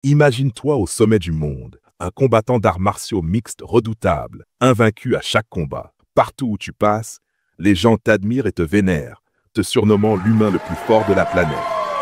Imagine-toi au sommet du monde, un combattant d'arts martiaux mixtes redoutable, invaincu à chaque combat. Partout où tu passes, les gens t'admirent et te vénèrent, te surnommant l'humain le plus fort de la planète.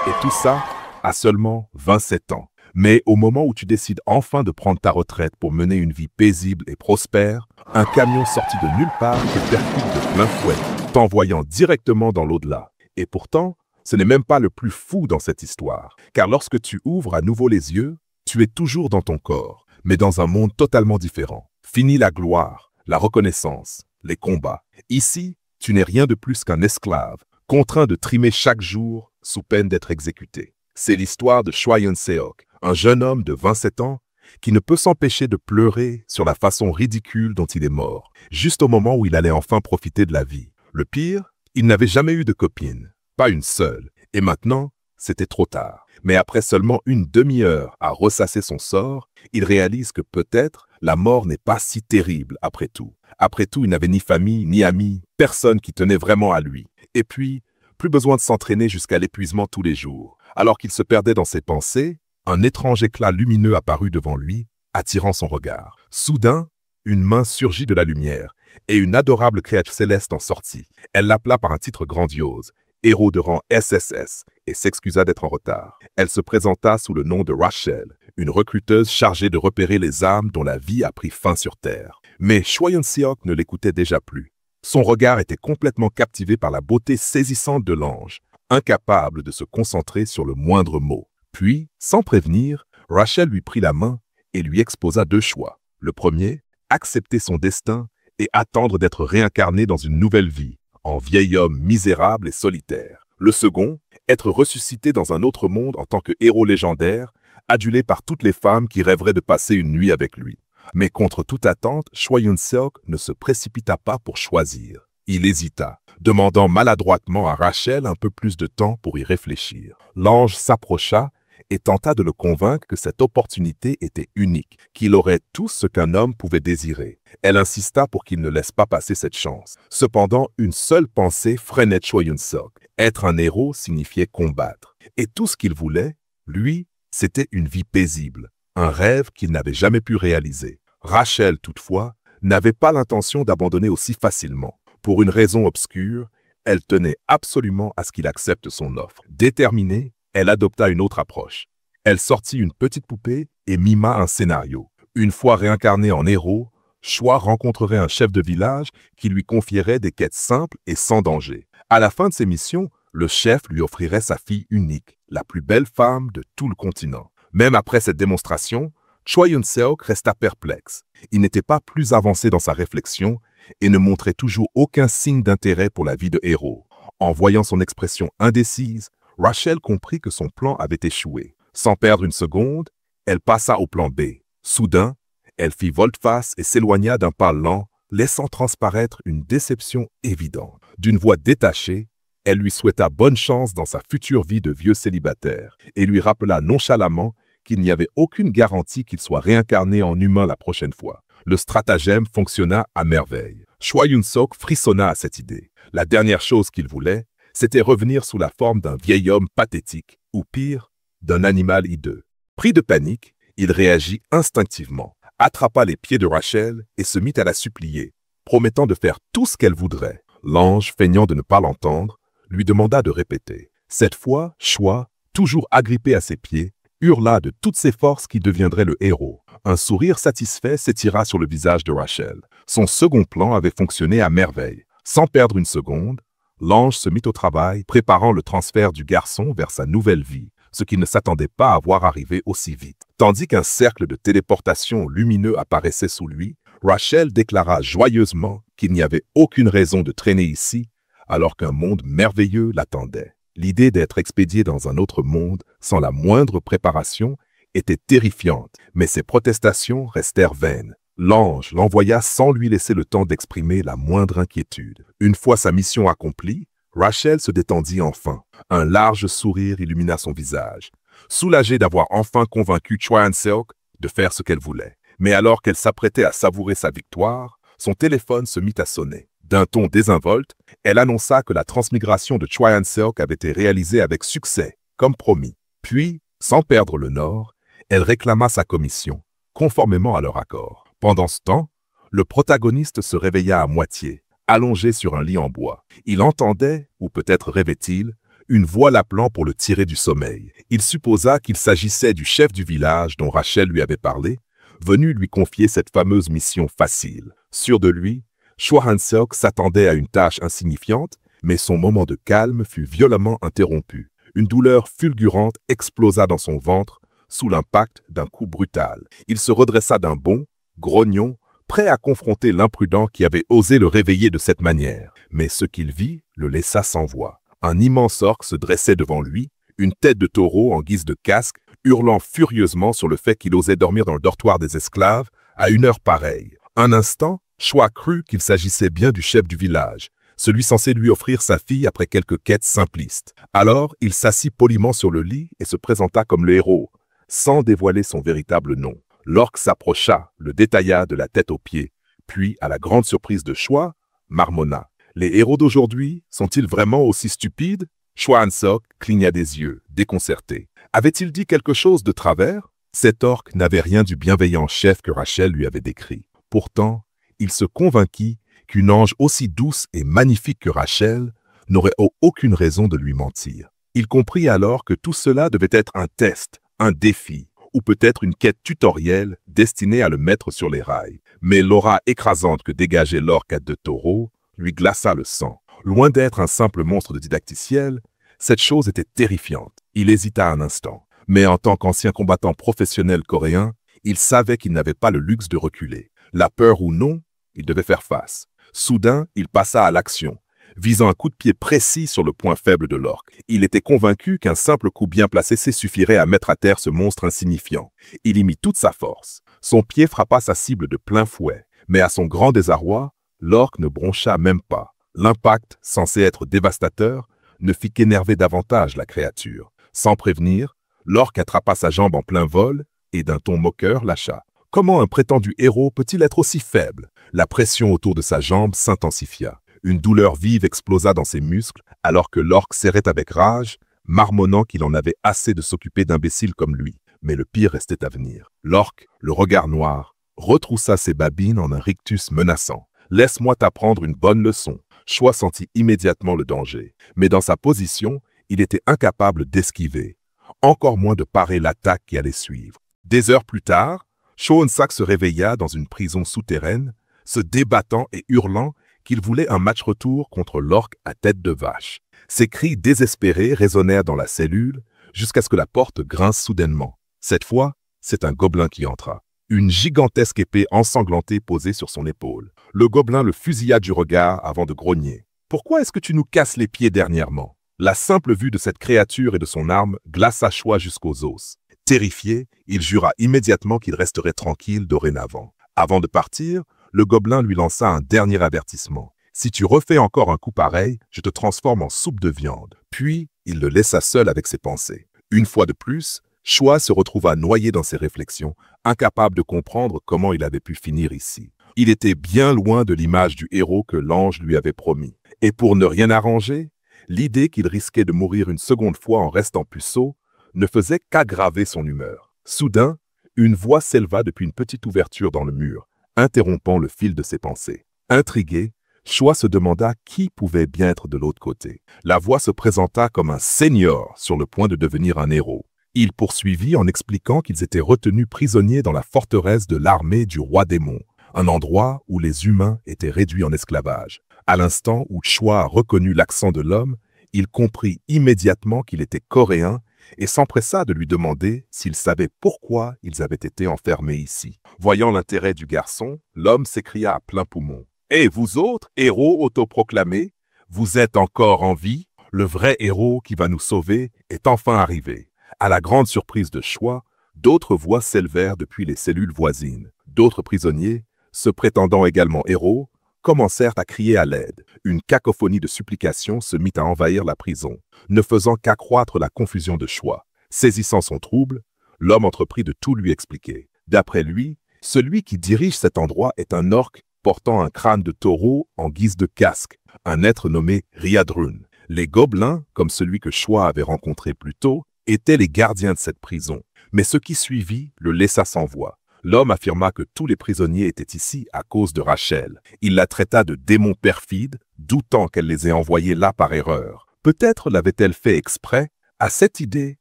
Et tout ça à seulement 27 ans. Mais au moment où tu décides enfin de prendre ta retraite pour mener une vie paisible et prospère, un camion sorti de nulle part te percute de plein fouet, t'envoyant directement dans l'au-delà. Et pourtant, ce n'est même pas le plus fou dans cette histoire, car lorsque tu ouvres à nouveau les yeux, tu es toujours dans ton corps, mais dans un monde totalement différent. Fini la gloire, la reconnaissance, les combats. Ici, tu n'es rien de plus qu'un esclave, contraint de trimer chaque jour sous peine d'être exécuté. C'est l'histoire de Choi Yun-seok, un jeune homme de 27 ans qui ne peut s'empêcher de pleurer sur la façon ridicule dont il est mort, juste au moment où il allait enfin profiter de la vie. Le pire, il n'avait jamais eu de copine, pas une seule, et maintenant, c'était trop tard. Mais après seulement une demi-heure à ressasser son sort, il réalise que peut-être la mort n'est pas si terrible après tout. Après tout, il n'avait ni famille, ni amis, personne qui tenait vraiment à lui. Et puis, plus besoin de s'entraîner jusqu'à l'épuisement tous les jours. Alors qu'il se perdait dans ses pensées, un étrange éclat lumineux apparut devant lui, attirant son regard. Soudain, une main surgit de la lumière, et une adorable créature céleste en sortit. Elle l'appela par un titre grandiose, héros de rang SSS, et s'excusa d'être en retard. Elle se présenta sous le nom de Rachel, une recruteuse chargée de repérer les âmes dont la vie a pris fin sur Terre. Mais Choi Yun-seok ne l'écoutait déjà plus. Son regard était complètement captivé par la beauté saisissante de l'ange, incapable de se concentrer sur le moindre mot. Puis, sans prévenir, Rachel lui prit la main et lui exposa deux choix. Le premier, accepter son destin et attendre d'être réincarné dans une nouvelle vie, en vieil homme misérable et solitaire. Le second, être ressuscité dans un autre monde en tant que héros légendaire, adulé par toutes les femmes qui rêveraient de passer une nuit avec lui. Mais contre toute attente, Choi Yun-seok ne se précipita pas pour choisir. Il hésita, demandant maladroitement à Rachel un peu plus de temps pour y réfléchir. L'ange s'approcha et tenta de le convaincre que cette opportunité était unique, qu'il aurait tout ce qu'un homme pouvait désirer. Elle insista pour qu'il ne laisse pas passer cette chance. Cependant, une seule pensée freinait Choi Yun-seok. Être un héros signifiait combattre. Et tout ce qu'il voulait, lui, c'était une vie paisible, un rêve qu'il n'avait jamais pu réaliser. Rachel, toutefois, n'avait pas l'intention d'abandonner aussi facilement. Pour une raison obscure, elle tenait absolument à ce qu'il accepte son offre. Déterminée, elle adopta une autre approche. Elle sortit une petite poupée et mima un scénario. Une fois réincarné en héros, Choi rencontrerait un chef de village qui lui confierait des quêtes simples et sans danger. À la fin de ses missions, le chef lui offrirait sa fille unique, la plus belle femme de tout le continent. Même après cette démonstration, Choi Yun-seok resta perplexe. Il n'était pas plus avancé dans sa réflexion et ne montrait toujours aucun signe d'intérêt pour la vie de héros. En voyant son expression indécise, Rachel comprit que son plan avait échoué. Sans perdre une seconde, elle passa au plan B. Soudain, elle fit volte-face et s'éloigna d'un pas lent, laissant transparaître une déception évidente. D'une voix détachée, elle lui souhaita bonne chance dans sa future vie de vieux célibataire et lui rappela nonchalamment qu'il n'y avait aucune garantie qu'il soit réincarné en humain la prochaine fois. Le stratagème fonctionna à merveille. Choi Yun-seok frissonna à cette idée. La dernière chose qu'il voulait, c'était revenir sous la forme d'un vieil homme pathétique, ou pire, d'un animal hideux. Pris de panique, il réagit instinctivement, attrapa les pieds de Rachel et se mit à la supplier, promettant de faire tout ce qu'elle voudrait. L'ange, feignant de ne pas l'entendre, lui demanda de répéter. Cette fois, Choi, toujours agrippé à ses pieds, hurla de toutes ses forces qu'il deviendrait le héros. Un sourire satisfait s'étira sur le visage de Rachel. Son second plan avait fonctionné à merveille. Sans perdre une seconde, l'ange se mit au travail, préparant le transfert du garçon vers sa nouvelle vie, ce qu'il ne s'attendait pas à voir arriver aussi vite. Tandis qu'un cercle de téléportation lumineux apparaissait sous lui, Rachel déclara joyeusement qu'il n'y avait aucune raison de traîner ici, alors qu'un monde merveilleux l'attendait. L'idée d'être expédié dans un autre monde sans la moindre préparation était terrifiante, mais ses protestations restèrent vaines. L'ange l'envoya sans lui laisser le temps d'exprimer la moindre inquiétude. Une fois sa mission accomplie, Rachel se détendit enfin. Un large sourire illumina son visage, soulagée d'avoir enfin convaincu Choi Yun-seok de faire ce qu'elle voulait. Mais alors qu'elle s'apprêtait à savourer sa victoire, son téléphone se mit à sonner. D'un ton désinvolte, elle annonça que la transmigration de Choi Yun-seok avait été réalisée avec succès, comme promis. Puis, sans perdre le nord, Elle réclama sa commission, conformément à leur accord. Pendant ce temps, le protagoniste se réveilla à moitié, allongé sur un lit en bois. Il entendait, ou peut-être rêvait-il, une voix l'appelant pour le tirer du sommeil. Il supposa qu'il s'agissait du chef du village dont Rachel lui avait parlé, venu lui confier cette fameuse mission facile. Sûr de lui, Choi-Han-seok s'attendait à une tâche insignifiante, mais son moment de calme fut violemment interrompu. Une douleur fulgurante explosa dans son ventre sous l'impact d'un coup brutal. Il se redressa d'un bond, grognon, prêt à confronter l'imprudent qui avait osé le réveiller de cette manière. Mais ce qu'il vit le laissa sans voix. Un immense orque se dressait devant lui, une tête de taureau en guise de casque, hurlant furieusement sur le fait qu'il osait dormir dans le dortoir des esclaves à une heure pareille. Un instant, Choi crut qu'il s'agissait bien du chef du village, celui censé lui offrir sa fille après quelques quêtes simplistes. Alors, il s'assit poliment sur le lit et se présenta comme le héros, sans dévoiler son véritable nom. L'orque s'approcha, le détailla de la tête aux pieds, puis, à la grande surprise de Choi, marmonna. Les héros d'aujourd'hui sont-ils vraiment aussi stupides? Choi-Han-seok cligna des yeux, déconcerté. Avait-il dit quelque chose de travers? Cet orque n'avait rien du bienveillant chef que Rachel lui avait décrit. Pourtant, il se convainquit qu'une ange aussi douce et magnifique que Rachel n'aurait aucune raison de lui mentir. Il comprit alors que tout cela devait être un test, un défi, ou peut-être une quête tutorielle destinée à le mettre sur les rails. Mais l'aura écrasante que dégageait l'orque à deux taureaux lui glaça le sang. Loin d'être un simple monstre de didacticiel, cette chose était terrifiante. Il hésita un instant, mais en tant qu'ancien combattant professionnel coréen, il savait qu'il n'avait pas le luxe de reculer. La peur ou non, il devait faire face. Soudain, il passa à l'action, visant un coup de pied précis sur le point faible de l'orque. Il était convaincu qu'un simple coup bien placé suffirait à mettre à terre ce monstre insignifiant. Il y mit toute sa force. Son pied frappa sa cible de plein fouet, mais à son grand désarroi, l'orque ne broncha même pas. L'impact, censé être dévastateur, ne fit qu'énerver davantage la créature. Sans prévenir, l'orque attrapa sa jambe en plein vol et d'un ton moqueur lâcha. Comment un prétendu héros peut-il être aussi faible? La pression autour de sa jambe s'intensifia. Une douleur vive explosa dans ses muscles alors que l'orque serrait avec rage, marmonnant qu'il en avait assez de s'occuper d'imbéciles comme lui. Mais le pire restait à venir. L'orque, le regard noir, retroussa ses babines en un rictus menaçant. « Laisse-moi t'apprendre une bonne leçon ». Choi sentit immédiatement le danger. Mais dans sa position, il était incapable d'esquiver, encore moins de parer l'attaque qui allait suivre. Des heures plus tard, Choi-Han-seok se réveilla dans une prison souterraine, se débattant et hurlant qu'il voulait un match retour contre l'orque à tête de vache. Ses cris désespérés résonnèrent dans la cellule jusqu'à ce que la porte grince soudainement. Cette fois, c'est un gobelin qui entra. Une gigantesque épée ensanglantée posée sur son épaule. Le gobelin le fusilla du regard avant de grogner. « Pourquoi est-ce que tu nous casses les pieds dernièrement ?» La simple vue de cette créature et de son arme glaça Choi jusqu'aux os. Terrifié, il jura immédiatement qu'il resterait tranquille dorénavant. Avant de partir, le gobelin lui lança un dernier avertissement. « Si tu refais encore un coup pareil, je te transforme en soupe de viande. » Puis, il le laissa seul avec ses pensées. Une fois de plus, Choi se retrouva noyé dans ses réflexions, incapable de comprendre comment il avait pu finir ici. Il était bien loin de l'image du héros que l'ange lui avait promis. Et pour ne rien arranger, l'idée qu'il risquait de mourir une seconde fois en restant puceau ne faisait qu'aggraver son humeur. Soudain, une voix s'éleva depuis une petite ouverture dans le mur, interrompant le fil de ses pensées. Intrigué, Choi se demanda qui pouvait bien être de l'autre côté. La voix se présenta comme un seigneur sur le point de devenir un héros. Il poursuivit en expliquant qu'ils étaient retenus prisonniers dans la forteresse de l'armée du roi démon, un endroit où les humains étaient réduits en esclavage. À l'instant où Choi reconnut l'accent de l'homme, il comprit immédiatement qu'il était coréen et s'empressa de lui demander s'il savait pourquoi ils avaient été enfermés ici. Voyant l'intérêt du garçon, l'homme s'écria à plein poumon. « Et vous autres, héros autoproclamés, vous êtes encore en vie? Le vrai héros qui va nous sauver est enfin arrivé. » À la grande surprise de Choi, d'autres voix s'élevèrent depuis les cellules voisines. D'autres prisonniers, se prétendant également héros, commencèrent à crier à l'aide. Une cacophonie de supplications se mit à envahir la prison, ne faisant qu'accroître la confusion de Choi. Saisissant son trouble, l'homme entreprit de tout lui expliquer. D'après lui, celui qui dirige cet endroit est un orque portant un crâne de taureau en guise de casque, un être nommé Riadrun. Les gobelins, comme celui que Choi avait rencontré plus tôt, étaient les gardiens de cette prison. Mais ce qui suivit le laissa sans voix. L'homme affirma que tous les prisonniers étaient ici à cause de Rachel. Il la traita de démon perfide, doutant qu'elle les ait envoyés là par erreur. Peut-être l'avait-elle fait exprès? À cette idée,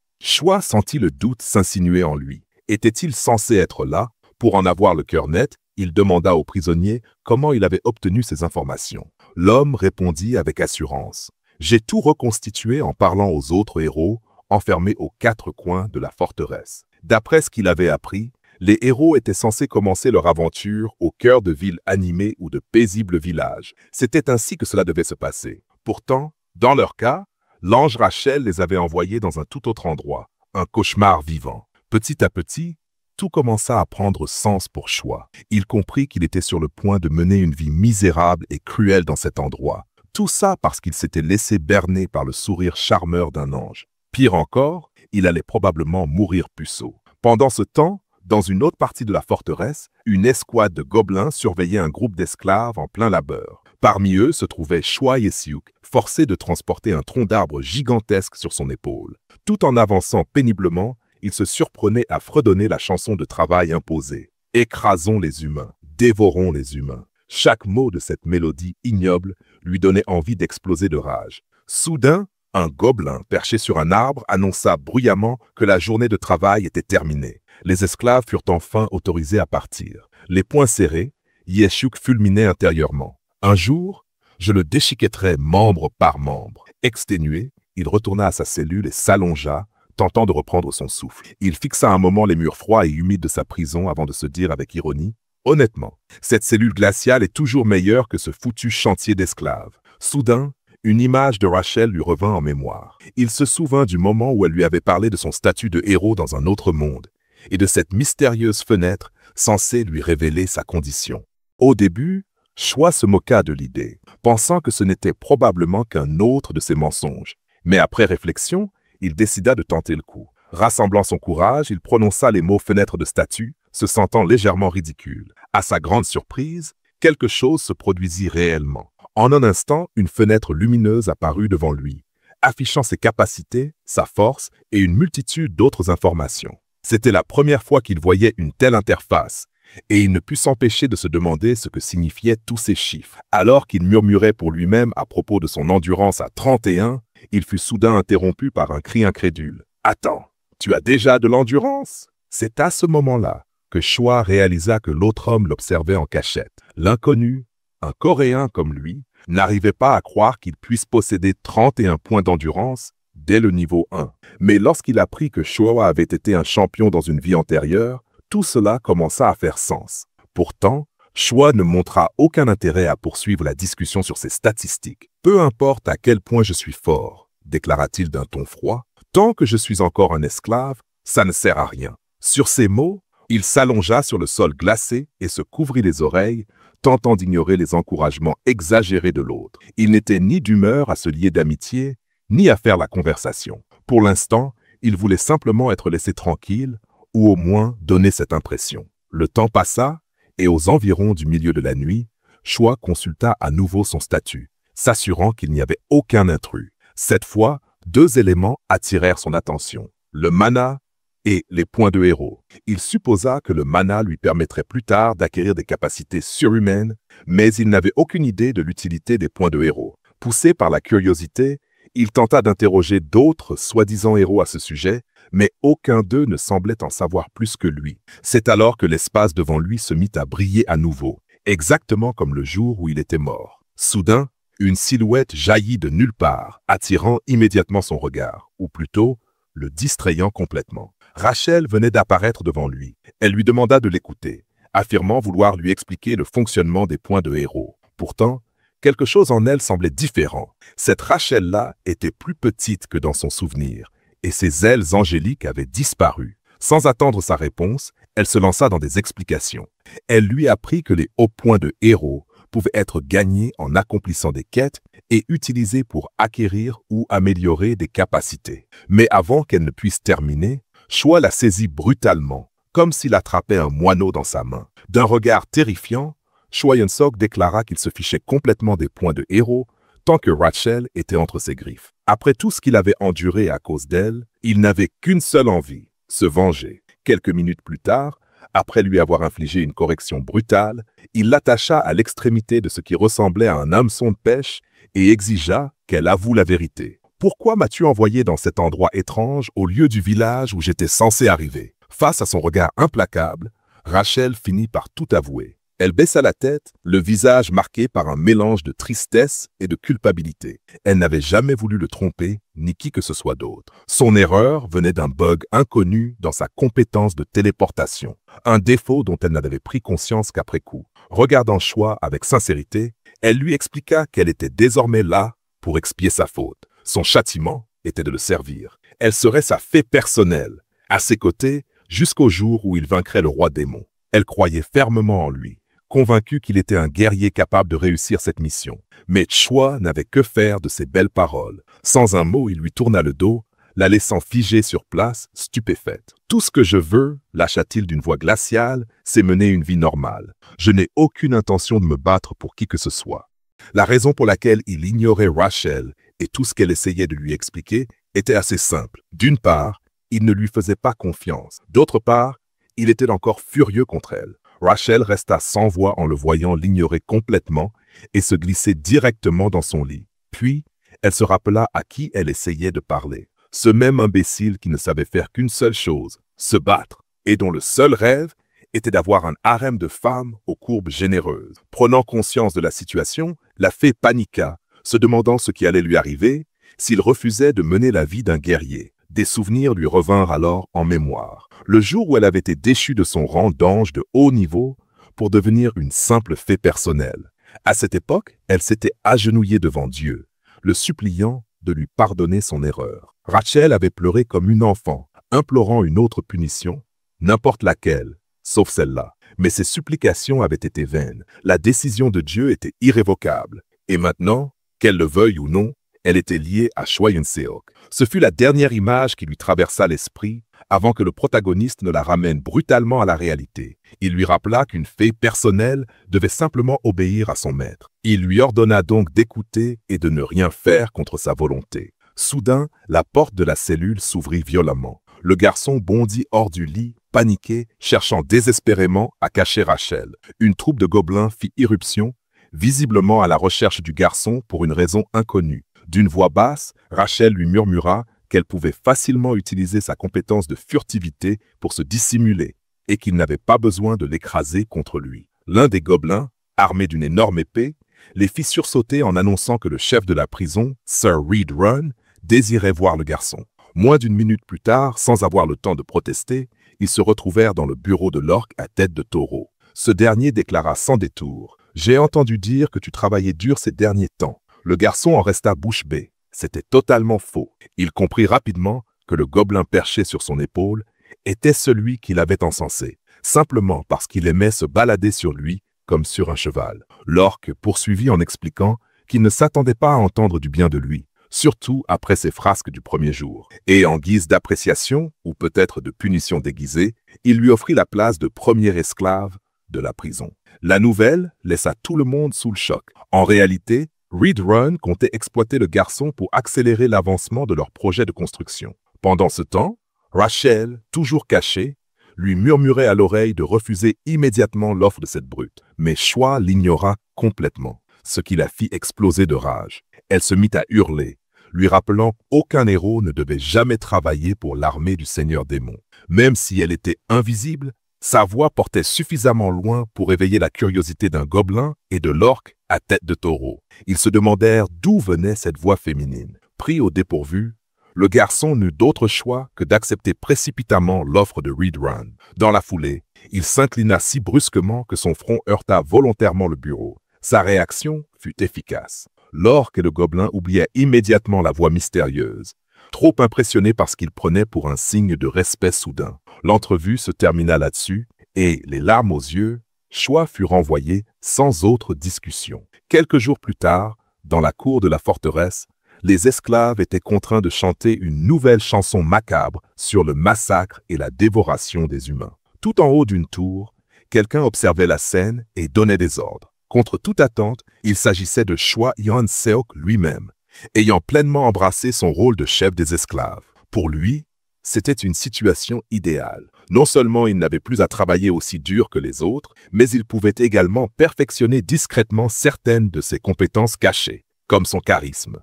Choi sentit le doute s'insinuer en lui. Était-il censé être là? Pour en avoir le cœur net, il demanda au prisonnier comment il avait obtenu ces informations. L'homme répondit avec assurance. « J'ai tout reconstitué en parlant aux autres héros, enfermés aux 4 coins de la forteresse. » D'après ce qu'il avait appris, les héros étaient censés commencer leur aventure au cœur de villes animées ou de paisibles villages. C'était ainsi que cela devait se passer. Pourtant, dans leur cas, l'ange Rachel les avait envoyés dans un tout autre endroit, un cauchemar vivant. Petit à petit, tout commença à prendre sens pour Choi. Il comprit qu'il était sur le point de mener une vie misérable et cruelle dans cet endroit. Tout ça parce qu'il s'était laissé berner par le sourire charmeur d'un ange. Pire encore, il allait probablement mourir puceau. Pendant ce temps, dans une autre partie de la forteresse, une escouade de gobelins surveillait un groupe d'esclaves en plein labeur. Parmi eux se trouvaient Choi Ye-seok, forcé de transporter un tronc d'arbre gigantesque sur son épaule. Tout en avançant péniblement, il se surprenait à fredonner la chanson de travail imposée. « Écrasons les humains, dévorons les humains ». Chaque mot de cette mélodie ignoble lui donnait envie d'exploser de rage. Soudain, un gobelin perché sur un arbre annonça bruyamment que la journée de travail était terminée. Les esclaves furent enfin autorisés à partir. Les poings serrés, Ye-seok fulminait intérieurement. Un jour, je le déchiquetterai membre par membre. Exténué, il retourna à sa cellule et s'allongea, tentant de reprendre son souffle. Il fixa un moment les murs froids et humides de sa prison avant de se dire avec ironie « Honnêtement, cette cellule glaciale est toujours meilleure que ce foutu chantier d'esclaves. » Soudain, une image de Rachel lui revint en mémoire. Il se souvint du moment où elle lui avait parlé de son statut de héros dans un autre monde et de cette mystérieuse fenêtre censée lui révéler sa condition. Au début, Choi se moqua de l'idée, pensant que ce n'était probablement qu'un autre de ses mensonges. Mais après réflexion, il décida de tenter le coup. Rassemblant son courage, il prononça les mots « fenêtre de statue », se sentant légèrement ridicule. À sa grande surprise, quelque chose se produisit réellement. En un instant, une fenêtre lumineuse apparut devant lui, affichant ses capacités, sa force et une multitude d'autres informations. C'était la première fois qu'il voyait une telle interface, et il ne put s'empêcher de se demander ce que signifiaient tous ces chiffres. Alors qu'il murmurait pour lui-même à propos de son endurance à 31, il fut soudain interrompu par un cri incrédule. « Attends, tu as déjà de l'endurance ?» C'est à ce moment-là que Choi réalisa que l'autre homme l'observait en cachette. L'inconnu, un Coréen comme lui, n'arrivait pas à croire qu'il puisse posséder 31 points d'endurance dès le niveau 1. Mais lorsqu'il apprit que Choi avait été un champion dans une vie antérieure, tout cela commença à faire sens. Pourtant, Choi ne montra aucun intérêt à poursuivre la discussion sur ses statistiques. « Peu importe à quel point je suis fort, » déclara-t-il d'un ton froid, « tant que je suis encore un esclave, ça ne sert à rien. » Sur ces mots, il s'allongea sur le sol glacé et se couvrit les oreilles, tentant d'ignorer les encouragements exagérés de l'autre. Il n'était ni d'humeur à se lier d'amitié, ni à faire la conversation. Pour l'instant, il voulait simplement être laissé tranquille, ou au moins donner cette impression. Le temps passa, et aux environs du milieu de la nuit, Choi consulta à nouveau son statut, s'assurant qu'il n'y avait aucun intrus. Cette fois, 2 éléments attirèrent son attention, le mana et les points de héros. Il supposa que le mana lui permettrait plus tard d'acquérir des capacités surhumaines, mais il n'avait aucune idée de l'utilité des points de héros. Poussé par la curiosité, il tenta d'interroger d'autres soi-disant héros à ce sujet, mais aucun d'eux ne semblait en savoir plus que lui. C'est alors que l'espace devant lui se mit à briller à nouveau, exactement comme le jour où il était mort. Soudain, une silhouette jaillit de nulle part, attirant immédiatement son regard, ou plutôt, le distrayant complètement. Rachel venait d'apparaître devant lui. Elle lui demanda de l'écouter, affirmant vouloir lui expliquer le fonctionnement des points de héros. Pourtant, quelque chose en elle semblait différent. Cette Rachel-là était plus petite que dans son souvenir, et ses ailes angéliques avaient disparu. Sans attendre sa réponse, elle se lança dans des explications. Elle lui apprit que les hauts points de héros pouvaient être gagnés en accomplissant des quêtes et utilisés pour acquérir ou améliorer des capacités. Mais avant qu'elle ne puisse terminer, Choi la saisit brutalement, comme s'il attrapait un moineau dans sa main. D'un regard terrifiant, Choi Yeon-seok déclara qu'il se fichait complètement des points de héros tant que Rachel était entre ses griffes. Après tout ce qu'il avait enduré à cause d'elle, il n'avait qu'une seule envie, se venger. Quelques minutes plus tard, après lui avoir infligé une correction brutale, il l'attacha à l'extrémité de ce qui ressemblait à un hameçon de pêche et exigea qu'elle avoue la vérité. « Pourquoi m'as-tu envoyé dans cet endroit étrange au lieu du village où j'étais censé arriver ?» Face à son regard implacable, Rachel finit par tout avouer. Elle baissa la tête, le visage marqué par un mélange de tristesse et de culpabilité. Elle n'avait jamais voulu le tromper, ni qui que ce soit d'autre. Son erreur venait d'un bug inconnu dans sa compétence de téléportation, un défaut dont elle n'avait pris conscience qu'après coup. Regardant Choi avec sincérité, elle lui expliqua qu'elle était désormais là pour expier sa faute. Son châtiment était de le servir. Elle serait sa fée personnelle, à ses côtés jusqu'au jour où il vaincrait le roi démon. Elle croyait fermement en lui, convaincue qu'il était un guerrier capable de réussir cette mission. Mais Choi n'avait que faire de ces belles paroles. Sans un mot, il lui tourna le dos, la laissant figée sur place, stupéfaite. « Tout ce que je veux, lâcha-t-il d'une voix glaciale, c'est mener une vie normale. Je n'ai aucune intention de me battre pour qui que ce soit. » La raison pour laquelle il ignorait Rachel et tout ce qu'elle essayait de lui expliquer était assez simple. D'une part, il ne lui faisait pas confiance. D'autre part, il était encore furieux contre elle. Rachel resta sans voix en le voyant l'ignorer complètement et se glisser directement dans son lit. Puis, elle se rappela à qui elle essayait de parler. Ce même imbécile qui ne savait faire qu'une seule chose, se battre, et dont le seul rêve était d'avoir un harem de femmes aux courbes généreuses. Prenant conscience de la situation, la fée paniqua, se demandant ce qui allait lui arriver s'il refusait de mener la vie d'un guerrier. Des souvenirs lui revinrent alors en mémoire. Le jour où elle avait été déchue de son rang d'ange de haut niveau pour devenir une simple fée personnelle. À cette époque, elle s'était agenouillée devant Dieu, le suppliant de lui pardonner son erreur. Rachel avait pleuré comme une enfant, implorant une autre punition, n'importe laquelle, sauf celle-là. Mais ses supplications avaient été vaines. La décision de Dieu était irrévocable. Et maintenant, qu'elle le veuille ou non, elle était liée à Choi Yun-seok. Ce fut la dernière image qui lui traversa l'esprit avant que le protagoniste ne la ramène brutalement à la réalité. Il lui rappela qu'une fée personnelle devait simplement obéir à son maître. Il lui ordonna donc d'écouter et de ne rien faire contre sa volonté. Soudain, la porte de la cellule s'ouvrit violemment. Le garçon bondit hors du lit, paniqué, cherchant désespérément à cacher Rachel. Une troupe de gobelins fit irruption, visiblement à la recherche du garçon pour une raison inconnue. D'une voix basse, Rachel lui murmura qu'elle pouvait facilement utiliser sa compétence de furtivité pour se dissimuler et qu'il n'avait pas besoin de l'écraser contre lui. L'un des gobelins, armé d'une énorme épée, les fit sursauter en annonçant que le chef de la prison, Sir Reed Run, désirait voir le garçon. Moins d'une minute plus tard, sans avoir le temps de protester, ils se retrouvèrent dans le bureau de l'orque à tête de taureau. Ce dernier déclara sans détour « J'ai entendu dire que tu travaillais dur ces derniers temps. » Le garçon en resta bouche bée. C'était totalement faux. Il comprit rapidement que le gobelin perché sur son épaule était celui qu'il avait encensé, simplement parce qu'il aimait se balader sur lui comme sur un cheval. L'orque poursuivit en expliquant qu'il ne s'attendait pas à entendre du bien de lui, surtout après ses frasques du premier jour. Et en guise d'appréciation, ou peut-être de punition déguisée, il lui offrit la place de premier esclave de la prison. La nouvelle laissa tout le monde sous le choc. En réalité, Reed Run comptait exploiter le garçon pour accélérer l'avancement de leur projet de construction. Pendant ce temps, Rachel, toujours cachée, lui murmurait à l'oreille de refuser immédiatement l'offre de cette brute. Mais Choi l'ignora complètement, ce qui la fit exploser de rage. Elle se mit à hurler, lui rappelant qu'aucun héros ne devait jamais travailler pour l'armée du Seigneur Démon. Même si elle était invisible, sa voix portait suffisamment loin pour éveiller la curiosité d'un gobelin et de l'orque à tête de taureau. Ils se demandèrent d'où venait cette voix féminine. Pris au dépourvu, le garçon n'eut d'autre choix que d'accepter précipitamment l'offre de Reed Run. Dans la foulée, il s'inclina si brusquement que son front heurta volontairement le bureau. Sa réaction fut efficace. L'orque et le gobelin oubliaient immédiatement la voix mystérieuse, trop impressionnés par ce qu'ils prenaient pour un signe de respect soudain. L'entrevue se termina là-dessus et, les larmes aux yeux, Choi fut renvoyé sans autre discussion. Quelques jours plus tard, dans la cour de la forteresse, les esclaves étaient contraints de chanter une nouvelle chanson macabre sur le massacre et la dévoration des humains. Tout en haut d'une tour, quelqu'un observait la scène et donnait des ordres. Contre toute attente, il s'agissait de Choi Yun-seok lui-même, ayant pleinement embrassé son rôle de chef des esclaves. Pour lui, C'était une situation idéale. Non seulement il n'avait plus à travailler aussi dur que les autres, mais il pouvait également perfectionner discrètement certaines de ses compétences cachées, comme son charisme.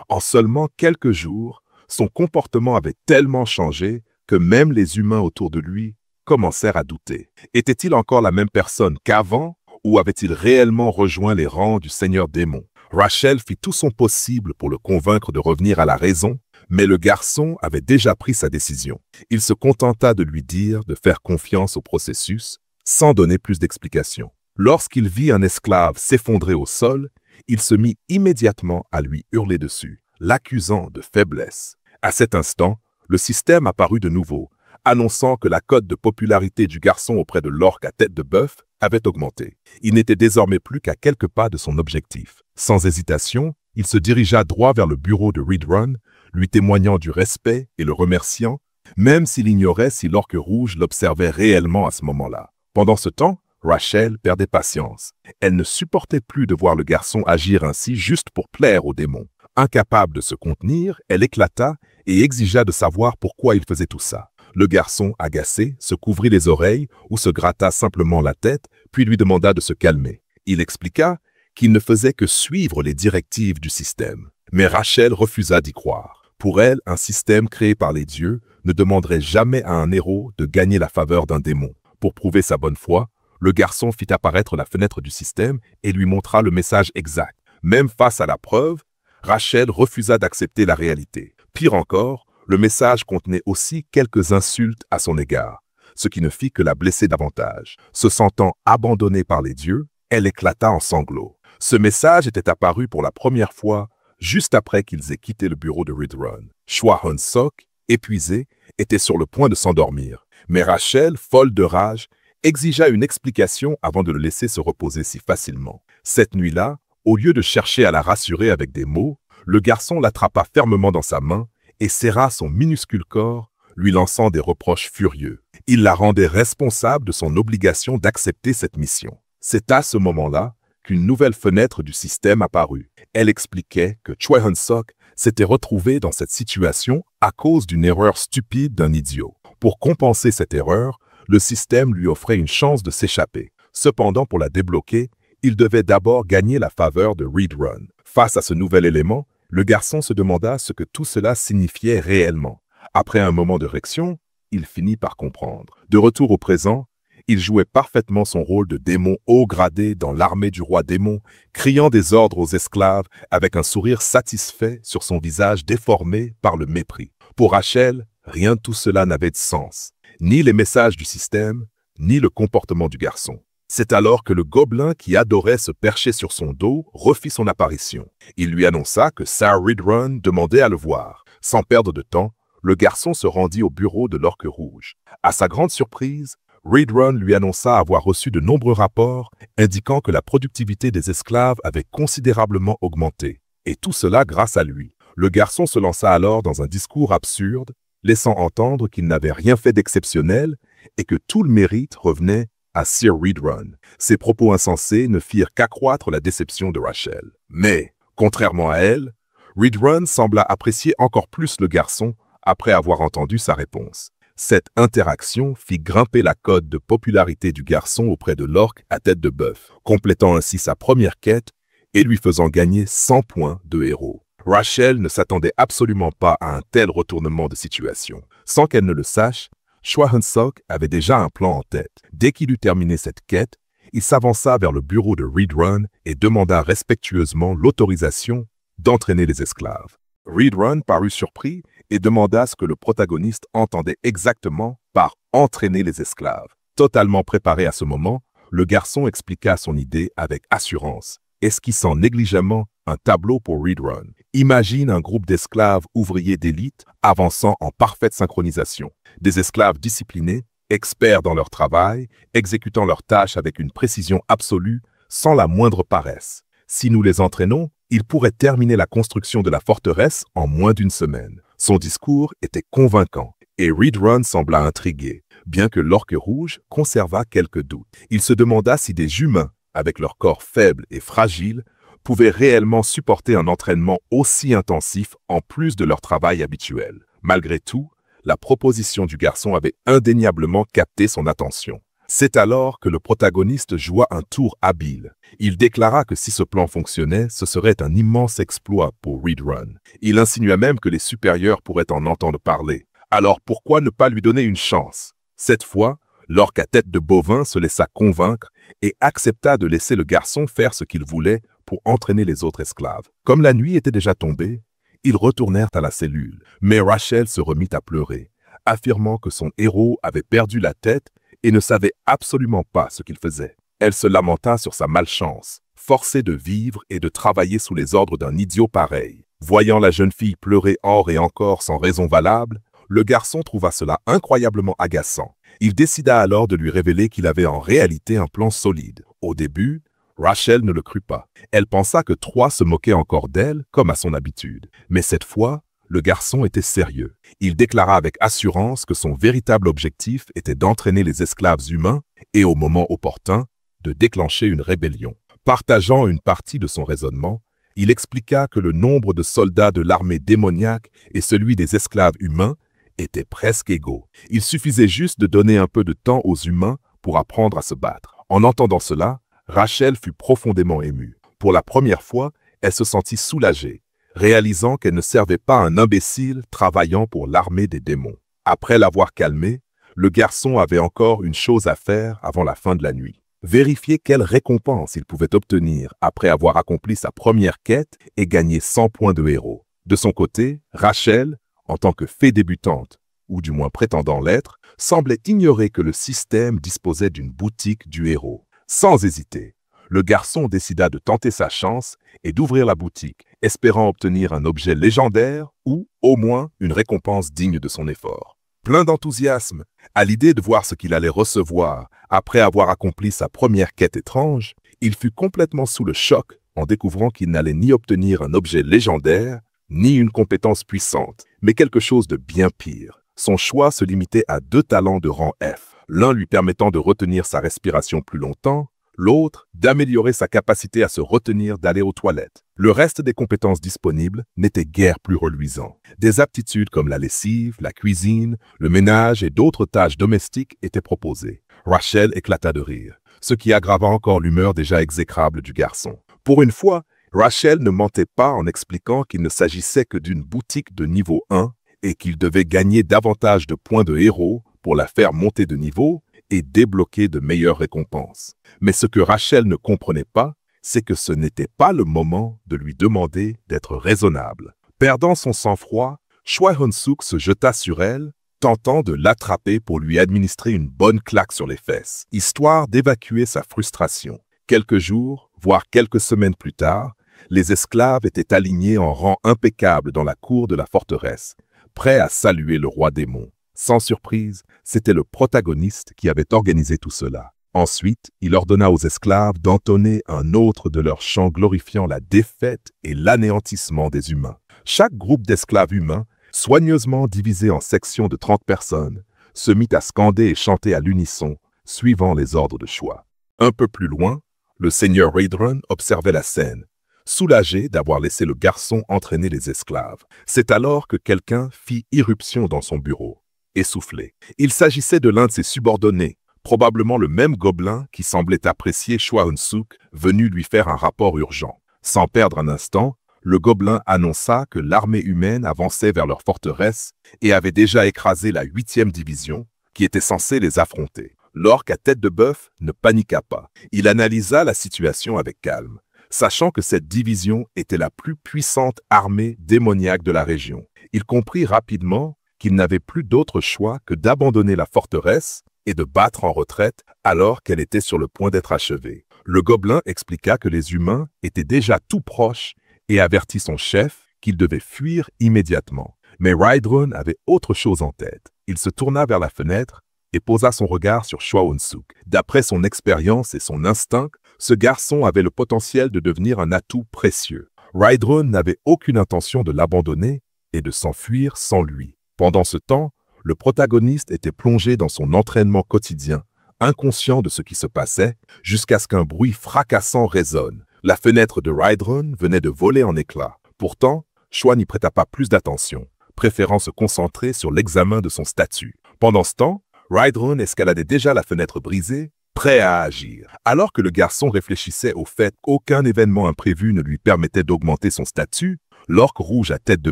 En seulement quelques jours, son comportement avait tellement changé que même les humains autour de lui commencèrent à douter. Était-il encore la même personne qu'avant ou avait-il réellement rejoint les rangs du Seigneur Démon? Rachel fit tout son possible pour le convaincre de revenir à la raison, mais le garçon avait déjà pris sa décision. Il se contenta de lui dire de faire confiance au processus, sans donner plus d'explications. Lorsqu'il vit un esclave s'effondrer au sol, il se mit immédiatement à lui hurler dessus, l'accusant de faiblesse. À cet instant, le système apparut de nouveau, annonçant que la cote de popularité du garçon auprès de l'orque à tête de bœuf avait augmenté. Il n'était désormais plus qu'à quelques pas de son objectif. Sans hésitation, il se dirigea droit vers le bureau de Reed Run, lui témoignant du respect et le remerciant, même s'il ignorait si l'orque rouge l'observait réellement à ce moment-là. Pendant ce temps, Rachel perdait patience. Elle ne supportait plus de voir le garçon agir ainsi juste pour plaire au démon. Incapable de se contenir, elle éclata et exigea de savoir pourquoi il faisait tout ça. Le garçon, agacé, se couvrit les oreilles ou se gratta simplement la tête, puis lui demanda de se calmer. Il expliqua qu'il ne faisait que suivre les directives du système. Mais Rachel refusa d'y croire. Pour elle, un système créé par les dieux ne demanderait jamais à un héros de gagner la faveur d'un démon. Pour prouver sa bonne foi, le garçon fit apparaître la fenêtre du système et lui montra le message exact. Même face à la preuve, Rachel refusa d'accepter la réalité. Pire encore, le message contenait aussi quelques insultes à son égard, ce qui ne fit que la blesser davantage. Se sentant abandonnée par les dieux, elle éclata en sanglots. Ce message était apparu pour la première fois juste après qu'ils aient quitté le bureau de Reed Run. Choi Hun-sok, épuisé, était sur le point de s'endormir. Mais Rachel, folle de rage, exigea une explication avant de le laisser se reposer si facilement. Cette nuit-là, au lieu de chercher à la rassurer avec des mots, le garçon l'attrapa fermement dans sa main et serra son minuscule corps, lui lançant des reproches furieux. Il la rendait responsable de son obligation d'accepter cette mission. C'est à ce moment-là qu'une nouvelle fenêtre du système apparut. Elle expliquait que Choi Hun-sok s'était retrouvé dans cette situation à cause d'une erreur stupide d'un idiot. Pour compenser cette erreur, le système lui offrait une chance de s'échapper. Cependant, pour la débloquer, il devait d'abord gagner la faveur de Reed Run. Face à ce nouvel élément, le garçon se demanda ce que tout cela signifiait réellement. Après un moment de réflexion, il finit par comprendre. De retour au présent, il jouait parfaitement son rôle de démon haut gradé dans l'armée du roi démon, criant des ordres aux esclaves avec un sourire satisfait sur son visage déformé par le mépris. Pour Rachel, rien de tout cela n'avait de sens, ni les messages du système, ni le comportement du garçon. C'est alors que le gobelin qui adorait se percher sur son dos refit son apparition. Il lui annonça que Sir Reed Run demandait à le voir. Sans perdre de temps, le garçon se rendit au bureau de l'orque rouge. À sa grande surprise, Reed Run lui annonça avoir reçu de nombreux rapports indiquant que la productivité des esclaves avait considérablement augmenté. Et tout cela grâce à lui. Le garçon se lança alors dans un discours absurde, laissant entendre qu'il n'avait rien fait d'exceptionnel et que tout le mérite revenait à Sir Reed Run. Ces propos insensés ne firent qu'accroître la déception de Rachel. Mais, contrairement à elle, Reed Run sembla apprécier encore plus le garçon après avoir entendu sa réponse. Cette interaction fit grimper la cote de popularité du garçon auprès de l'orque à tête de bœuf, complétant ainsi sa première quête et lui faisant gagner 100 points de héros. Rachel ne s'attendait absolument pas à un tel retournement de situation. Sans qu'elle ne le sache, Choi Hun-sok avait déjà un plan en tête. Dès qu'il eut terminé cette quête, il s'avança vers le bureau de Reed Run et demanda respectueusement l'autorisation d'entraîner les esclaves. Reed Run parut surpris et demanda ce que le protagoniste entendait exactement par « entraîner les esclaves ». Totalement préparé à ce moment, le garçon expliqua son idée avec assurance, esquissant négligemment un tableau pour Reed Run. Imagine un groupe d'esclaves ouvriers d'élite avançant en parfaite synchronisation. Des esclaves disciplinés, experts dans leur travail, exécutant leurs tâches avec une précision absolue, sans la moindre paresse. Si nous les entraînons, ils pourraient terminer la construction de la forteresse en moins d'une semaine. Son discours était convaincant et Reed Run sembla intrigué, bien que l'orque rouge conservât quelques doutes. Il se demanda si des humains, avec leur corps faible et fragile, pouvaient réellement supporter un entraînement aussi intensif en plus de leur travail habituel. Malgré tout, La proposition du garçon avait indéniablement capté son attention. C'est alors que le protagoniste joua un tour habile. Il déclara que si ce plan fonctionnait, ce serait un immense exploit pour Reed Run. Il insinua même que les supérieurs pourraient en entendre parler. Alors pourquoi ne pas lui donner une chance? Cette fois, l'orque à tête de bovin se laissa convaincre et accepta de laisser le garçon faire ce qu'il voulait pour entraîner les autres esclaves. Comme la nuit était déjà tombée, ils retournèrent à la cellule. Mais Rachel se remit à pleurer, affirmant que son héros avait perdu la tête et ne savait absolument pas ce qu'il faisait. Elle se lamenta sur sa malchance, forcée de vivre et de travailler sous les ordres d'un idiot pareil. Voyant la jeune fille pleurer or et encore sans raison valable, le garçon trouva cela incroyablement agaçant. Il décida alors de lui révéler qu'il avait en réalité un plan solide. Au début, Rachel ne le crut pas. Elle pensa que Troy se moquait encore d'elle, comme à son habitude. Mais cette fois, le garçon était sérieux. Il déclara avec assurance que son véritable objectif était d'entraîner les esclaves humains et, au moment opportun, de déclencher une rébellion. Partageant une partie de son raisonnement, il expliqua que le nombre de soldats de l'armée démoniaque et celui des esclaves humains étaient presque égaux. Il suffisait juste de donner un peu de temps aux humains pour apprendre à se battre. En entendant cela, Rachel fut profondément émue. Pour la première fois, elle se sentit soulagée, réalisant qu'elle ne servait pas un imbécile travaillant pour l'armée des démons. Après l'avoir calmé, le garçon avait encore une chose à faire avant la fin de la nuit. Vérifier quelle récompense il pouvait obtenir après avoir accompli sa première quête et gagné 100 points de héros. De son côté, Rachel, en tant que fée débutante, ou du moins prétendant l'être, semblait ignorer que le système disposait d'une boutique du héros. Sans hésiter, le garçon décida de tenter sa chance et d'ouvrir la boutique, espérant obtenir un objet légendaire ou, au moins, une récompense digne de son effort. Plein d'enthousiasme, à l'idée de voir ce qu'il allait recevoir après avoir accompli sa première quête étrange, il fut complètement sous le choc en découvrant qu'il n'allait ni obtenir un objet légendaire, ni une compétence puissante, mais quelque chose de bien pire. Son choix se limitait à 2 talents de rang F, l'un lui permettant de retenir sa respiration plus longtemps, l'autre d'améliorer sa capacité à se retenir d'aller aux toilettes. Le reste des compétences disponibles n'était guère plus reluisant. Des aptitudes comme la lessive, la cuisine, le ménage et d'autres tâches domestiques étaient proposées. Rachel éclata de rire, ce qui aggrava encore l'humeur déjà exécrable du garçon. Pour une fois, Rachel ne mentait pas en expliquant qu'il ne s'agissait que d'une boutique de niveau 1 et qu'il devait gagner davantage de points de héros pour la faire monter de niveau et débloquer de meilleures récompenses. Mais ce que Rachel ne comprenait pas, c'est que ce n'était pas le moment de lui demander d'être raisonnable. Perdant son sang-froid, Choi Hun-suk se jeta sur elle, tentant de l'attraper pour lui administrer une bonne claque sur les fesses, histoire d'évacuer sa frustration. Quelques jours, voire quelques semaines plus tard, les esclaves étaient alignés en rang impeccable dans la cour de la forteresse, prêts à saluer le roi démon. Sans surprise, c'était le protagoniste qui avait organisé tout cela. Ensuite, il ordonna aux esclaves d'entonner un autre de leurs chants glorifiant la défaite et l'anéantissement des humains. Chaque groupe d'esclaves humains, soigneusement divisé en sections de 30 personnes, se mit à scander et chanter à l'unisson, suivant les ordres de Choi. Un peu plus loin, le seigneur Raidrun observait la scène, soulagé d'avoir laissé le garçon entraîner les esclaves. C'est alors que quelqu'un fit irruption dans son bureau, essoufflé. Il s'agissait de l'un de ses subordonnés, probablement le même gobelin qui semblait apprécier Choi Hun-suk, venu lui faire un rapport urgent. Sans perdre un instant, le gobelin annonça que l'armée humaine avançait vers leur forteresse et avait déjà écrasé la 8e division, qui était censée les affronter. L'orque à tête de bœuf ne paniqua pas. Il analysa la situation avec calme, sachant que cette division était la plus puissante armée démoniaque de la région. Il comprit rapidement qu'il n'avait plus d'autre choix que d'abandonner la forteresse et de battre en retraite alors qu'elle était sur le point d'être achevée. Le gobelin expliqua que les humains étaient déjà tout proches et avertit son chef qu'il devait fuir immédiatement. Mais Raidrun avait autre chose en tête. Il se tourna vers la fenêtre et posa son regard sur Choi Hun-suk. D'après son expérience et son instinct, ce garçon avait le potentiel de devenir un atout précieux. Raidrun n'avait aucune intention de l'abandonner et de s'enfuir sans lui. Pendant ce temps, le protagoniste était plongé dans son entraînement quotidien, inconscient de ce qui se passait, jusqu'à ce qu'un bruit fracassant résonne. La fenêtre de Raidrun venait de voler en éclats. Pourtant, Choi n'y prêta pas plus d'attention. préférant se concentrer sur l'examen de son statut. Pendant ce temps, Rydron escaladait déjà la fenêtre brisée, prêt à agir. Alors que le garçon réfléchissait au fait qu'aucun événement imprévu ne lui permettait d'augmenter son statut, l'orque rouge à tête de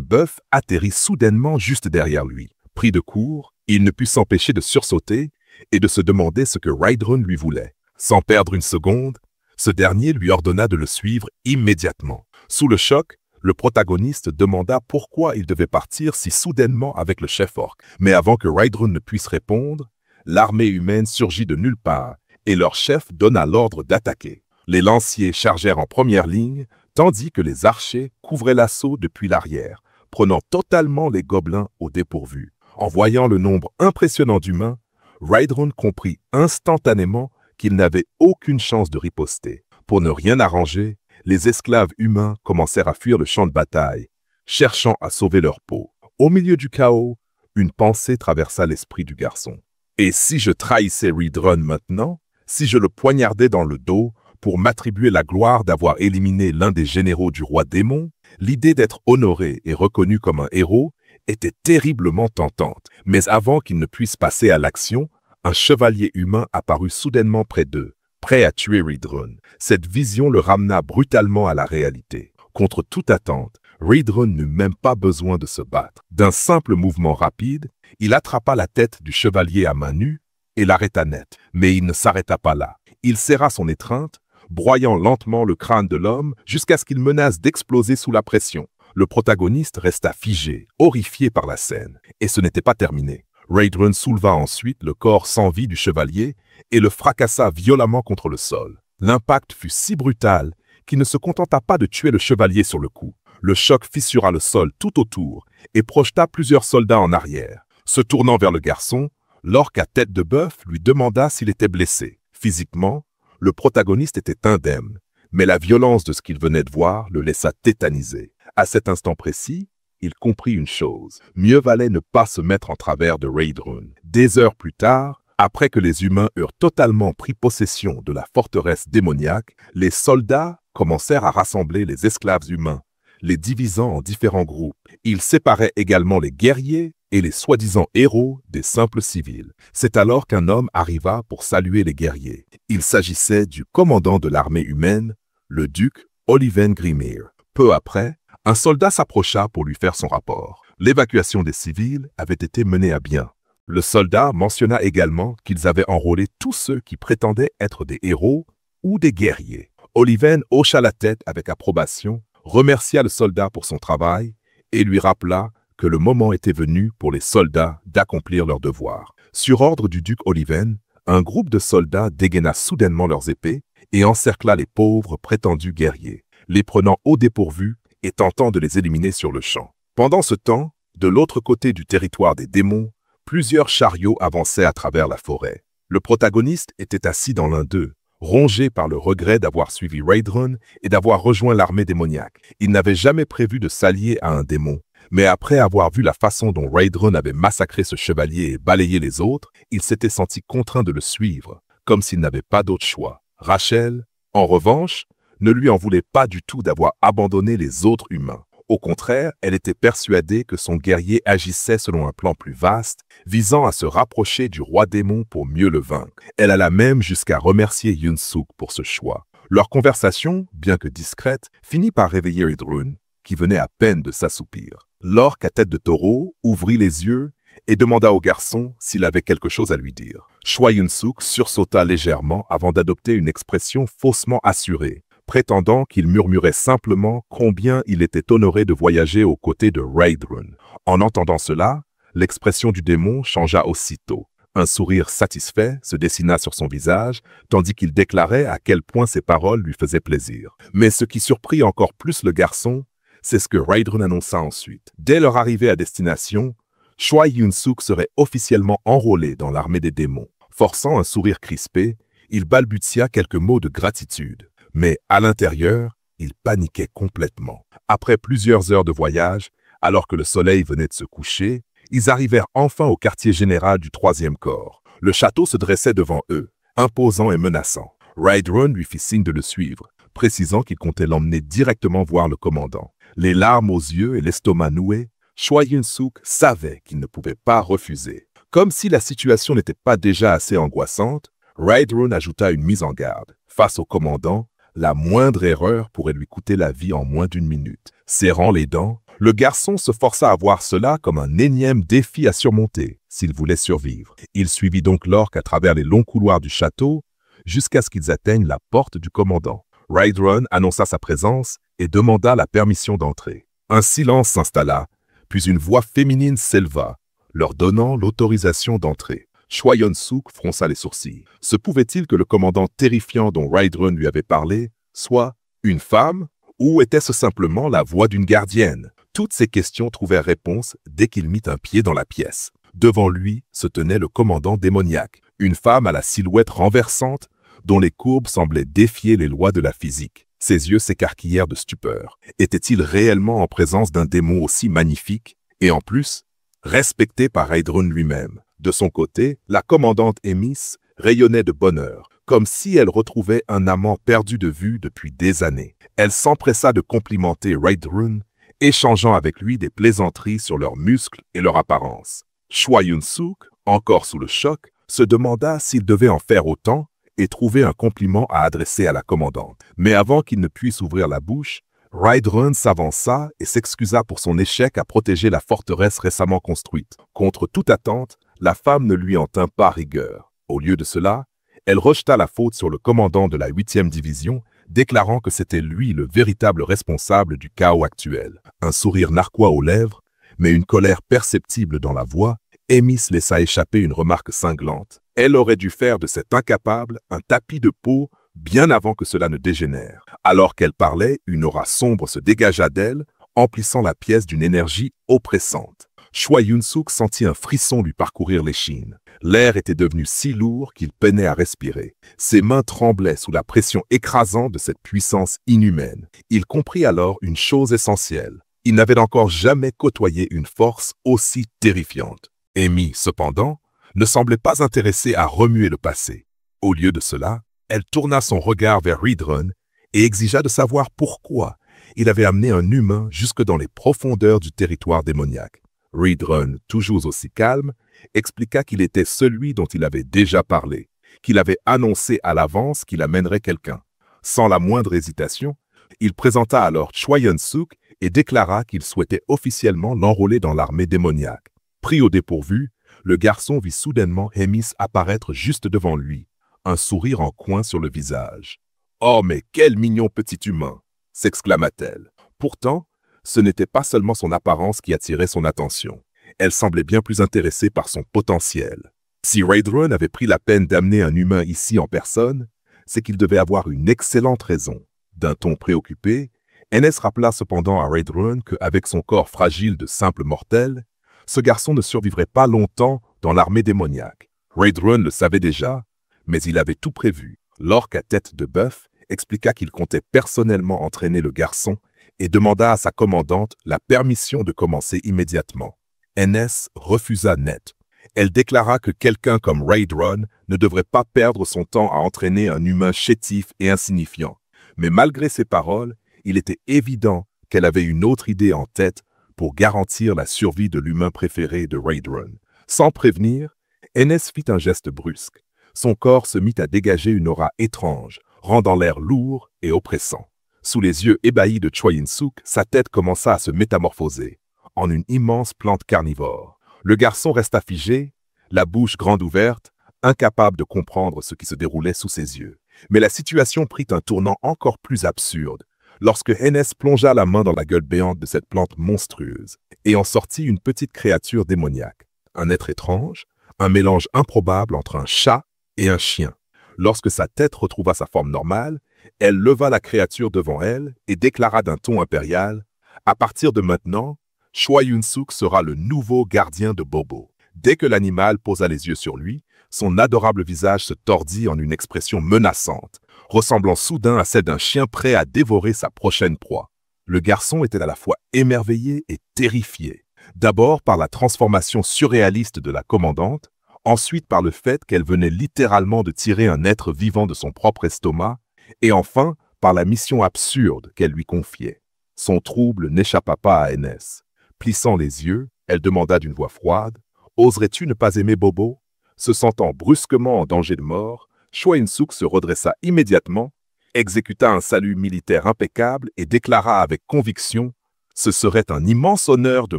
bœuf atterrit soudainement juste derrière lui. Pris de court, il ne put s'empêcher de sursauter et de se demander ce que Rydron lui voulait. Sans perdre une seconde, ce dernier lui ordonna de le suivre immédiatement. Sous le choc, le protagoniste demanda pourquoi il devait partir si soudainement avec le chef orc. Mais avant que Rydron ne puisse répondre, l'armée humaine surgit de nulle part et leur chef donna l'ordre d'attaquer. Les lanciers chargèrent en première ligne, tandis que les archers couvraient l'assaut depuis l'arrière, prenant totalement les gobelins au dépourvu. En voyant le nombre impressionnant d'humains, Rydron comprit instantanément qu'il n'avait aucune chance de riposter. Pour ne rien arranger, les esclaves humains commencèrent à fuir le champ de bataille, cherchant à sauver leur peau. Au milieu du chaos, une pensée traversa l'esprit du garçon. Et si je trahissais Rydron maintenant, si je le poignardais dans le dos pour m'attribuer la gloire d'avoir éliminé l'un des généraux du roi démon, l'idée d'être honoré et reconnu comme un héros était terriblement tentante. Mais avant qu'il ne puisse passer à l'action, un chevalier humain apparut soudainement près d'eux, prêt à tuer Rydron. Cette vision le ramena brutalement à la réalité. Contre toute attente, Rydron n'eut même pas besoin de se battre. D'un simple mouvement rapide, il attrapa la tête du chevalier à main nue et l'arrêta net. Mais il ne s'arrêta pas là. Il serra son étreinte, broyant lentement le crâne de l'homme jusqu'à ce qu'il menace d'exploser sous la pression. Le protagoniste resta figé, horrifié par la scène. Et ce n'était pas terminé. Rydron souleva ensuite le corps sans vie du chevalier et le fracassa violemment contre le sol. L'impact fut si brutal qu'il ne se contenta pas de tuer le chevalier sur le coup. Le choc fissura le sol tout autour et projeta plusieurs soldats en arrière. Se tournant vers le garçon, l'orque à tête de bœuf lui demanda s'il était blessé. Physiquement, le protagoniste était indemne, mais la violence de ce qu'il venait de voir le laissa tétanisé. À cet instant précis, il comprit une chose. Mieux valait ne pas se mettre en travers de Rydron. Des heures plus tard, après que les humains eurent totalement pris possession de la forteresse démoniaque, les soldats commencèrent à rassembler les esclaves humains, les divisant en différents groupes. Ils séparaient également les guerriers et les soi-disant héros des simples civils. C'est alors qu'un homme arriva pour saluer les guerriers. Il s'agissait du commandant de l'armée humaine, le duc Oliven Grimir. Peu après, un soldat s'approcha pour lui faire son rapport. L'évacuation des civils avait été menée à bien. Le soldat mentionna également qu'ils avaient enrôlé tous ceux qui prétendaient être des héros ou des guerriers. Oliven hocha la tête avec approbation, remercia le soldat pour son travail et lui rappela que le moment était venu pour les soldats d'accomplir leur devoir. Sur ordre du duc Oliven, un groupe de soldats dégaina soudainement leurs épées et encercla les pauvres prétendus guerriers, les prenant au dépourvu et tentant de les éliminer sur le champ. Pendant ce temps, de l'autre côté du territoire des démons, plusieurs chariots avançaient à travers la forêt. Le protagoniste était assis dans l'un d'eux, rongé par le regret d'avoir suivi Rydron et d'avoir rejoint l'armée démoniaque. Il n'avait jamais prévu de s'allier à un démon, mais après avoir vu la façon dont Rydron avait massacré ce chevalier et balayé les autres, il s'était senti contraint de le suivre, comme s'il n'avait pas d'autre choix. Rachel, en revanche, ne lui en voulait pas du tout d'avoir abandonné les autres humains. Au contraire, elle était persuadée que son guerrier agissait selon un plan plus vaste, visant à se rapprocher du roi démon pour mieux le vaincre. Elle alla même jusqu'à remercier Yunsuk pour ce choix. Leur conversation, bien que discrète, finit par réveiller Rydron, qui venait à peine de s'assoupir. L'orque à tête de taureau ouvrit les yeux et demanda au garçon s'il avait quelque chose à lui dire. Choi Yunsuk sursauta légèrement avant d'adopter une expression faussement assurée, prétendant qu'il murmurait simplement combien il était honoré de voyager aux côtés de Rydron. En entendant cela, l'expression du démon changea aussitôt. Un sourire satisfait se dessina sur son visage, tandis qu'il déclarait à quel point ses paroles lui faisaient plaisir. Mais ce qui surprit encore plus le garçon, c'est ce que Rydron annonça ensuite. Dès leur arrivée à destination, Choi Yunsuk serait officiellement enrôlé dans l'armée des démons. Forçant un sourire crispé, il balbutia quelques mots de gratitude. Mais à l'intérieur, il paniquait complètement. Après plusieurs heures de voyage, alors que le soleil venait de se coucher, ils arrivèrent enfin au quartier général du 3e corps. Le château se dressait devant eux, imposant et menaçant. Rydron lui fit signe de le suivre, précisant qu'il comptait l'emmener directement voir le commandant. Les larmes aux yeux et l'estomac noué, Choi Yun-suk savait qu'il ne pouvait pas refuser. Comme si la situation n'était pas déjà assez angoissante, Rae-Droon ajouta une mise en garde. Face au commandant, la moindre erreur pourrait lui coûter la vie en moins d'une minute. Serrant les dents, le garçon se força à voir cela comme un énième défi à surmonter s'il voulait survivre. Il suivit donc l'orque à travers les longs couloirs du château jusqu'à ce qu'ils atteignent la porte du commandant. Rae-Droon annonça sa présence et demanda la permission d'entrer. Un silence s'installa, puis une voix féminine s'éleva, leur donnant l'autorisation d'entrer. Choi Yun-suk fronça les sourcils. Se pouvait-il que le commandant terrifiant dont Rae-Droon lui avait parlé soit une femme ou était-ce simplement la voix d'une gardienne? Toutes ces questions trouvèrent réponse dès qu'il mit un pied dans la pièce. Devant lui se tenait le commandant démoniaque, une femme à la silhouette renversante dont les courbes semblaient défier les lois de la physique. Ses yeux s'écarquillèrent de stupeur. Était-il réellement en présence d'un démon aussi magnifique et en plus respecté par Rae-Droon lui-même? De son côté, la commandante Emis rayonnait de bonheur, comme si elle retrouvait un amant perdu de vue depuis des années. Elle s'empressa de complimenter Rae-Droon, échangeant avec lui des plaisanteries sur leurs muscles et leur apparence. Choi Yun-suk, encore sous le choc, se demanda s'il devait en faire autant et trouver un compliment à adresser à la commandante. Mais avant qu'il ne puisse ouvrir la bouche, Rae-Droon s'avança et s'excusa pour son échec à protéger la forteresse récemment construite. Contre toute attente, la femme ne lui en tint pas rigueur. Au lieu de cela, elle rejeta la faute sur le commandant de la 8e division, déclarant que c'était lui le véritable responsable du chaos actuel. Un sourire narquois aux lèvres, mais une colère perceptible dans la voix, Emis laissa échapper une remarque cinglante. Elle aurait dû faire de cet incapable un tapis de peau bien avant que cela ne dégénère. Alors qu'elle parlait, une aura sombre se dégagea d'elle, emplissant la pièce d'une énergie oppressante. Choi Yun-suk sentit un frisson lui parcourir l'échine. L'air était devenu si lourd qu'il peinait à respirer. Ses mains tremblaient sous la pression écrasante de cette puissance inhumaine. Il comprit alors une chose essentielle. Il n'avait encore jamais côtoyé une force aussi terrifiante. Amy, cependant, ne semblait pas intéressée à remuer le passé. Au lieu de cela, elle tourna son regard vers Rae-Droon et exigea de savoir pourquoi il avait amené un humain jusque dans les profondeurs du territoire démoniaque. Rae-Droon, toujours aussi calme, expliqua qu'il était celui dont il avait déjà parlé, qu'il avait annoncé à l'avance qu'il amènerait quelqu'un. Sans la moindre hésitation, il présenta alors Choi Yun-suk et déclara qu'il souhaitait officiellement l'enrôler dans l'armée démoniaque. Pris au dépourvu, le garçon vit soudainement Emis apparaître juste devant lui, un sourire en coin sur le visage. « Oh, mais quel mignon petit humain !» s'exclama-t-elle. Pourtant, ce n'était pas seulement son apparence qui attirait son attention. Elle semblait bien plus intéressée par son potentiel. Si Rae-Droon avait pris la peine d'amener un humain ici en personne, c'est qu'il devait avoir une excellente raison. D'un ton préoccupé, Enes rappela cependant à Rae-Droon qu'avec son corps fragile de simple mortel, ce garçon ne survivrait pas longtemps dans l'armée démoniaque. Rae-Droon le savait déjà, mais il avait tout prévu. L'orque à tête de bœuf expliqua qu'il comptait personnellement entraîner le garçon et demanda à sa commandante la permission de commencer immédiatement. Enes refusa net. Elle déclara que quelqu'un comme Rae-Droon ne devrait pas perdre son temps à entraîner un humain chétif et insignifiant. Mais malgré ces paroles, il était évident qu'elle avait une autre idée en tête pour garantir la survie de l'humain préféré de Rae-Droon. Sans prévenir, Enes fit un geste brusque. Son corps se mit à dégager une aura étrange, rendant l'air lourd et oppressant. Sous les yeux ébahis de Choi Yun-suk, sa tête commença à se métamorphoser en une immense plante carnivore. Le garçon resta figé, la bouche grande ouverte, incapable de comprendre ce qui se déroulait sous ses yeux. Mais la situation prit un tournant encore plus absurde lorsque Enes plongea la main dans la gueule béante de cette plante monstrueuse et en sortit une petite créature démoniaque. Un être étrange, un mélange improbable entre un chat et un chien. Lorsque sa tête retrouva sa forme normale, elle leva la créature devant elle et déclara d'un ton impérial « À partir de maintenant, Choi Yun-suk sera le nouveau gardien de Bobo. » Dès que l'animal posa les yeux sur lui, son adorable visage se tordit en une expression menaçante, ressemblant soudain à celle d'un chien prêt à dévorer sa prochaine proie. Le garçon était à la fois émerveillé et terrifié, d'abord par la transformation surréaliste de la commandante, ensuite par le fait qu'elle venait littéralement de tirer un être vivant de son propre estomac, et enfin par la mission absurde qu'elle lui confiait. Son trouble n'échappa pas à Enes. Plissant les yeux, elle demanda d'une voix froide, « Oserais-tu ne pas aimer Bobo ?» Se sentant brusquement en danger de mort, Choi In-suk se redressa immédiatement, exécuta un salut militaire impeccable et déclara avec conviction « Ce serait un immense honneur de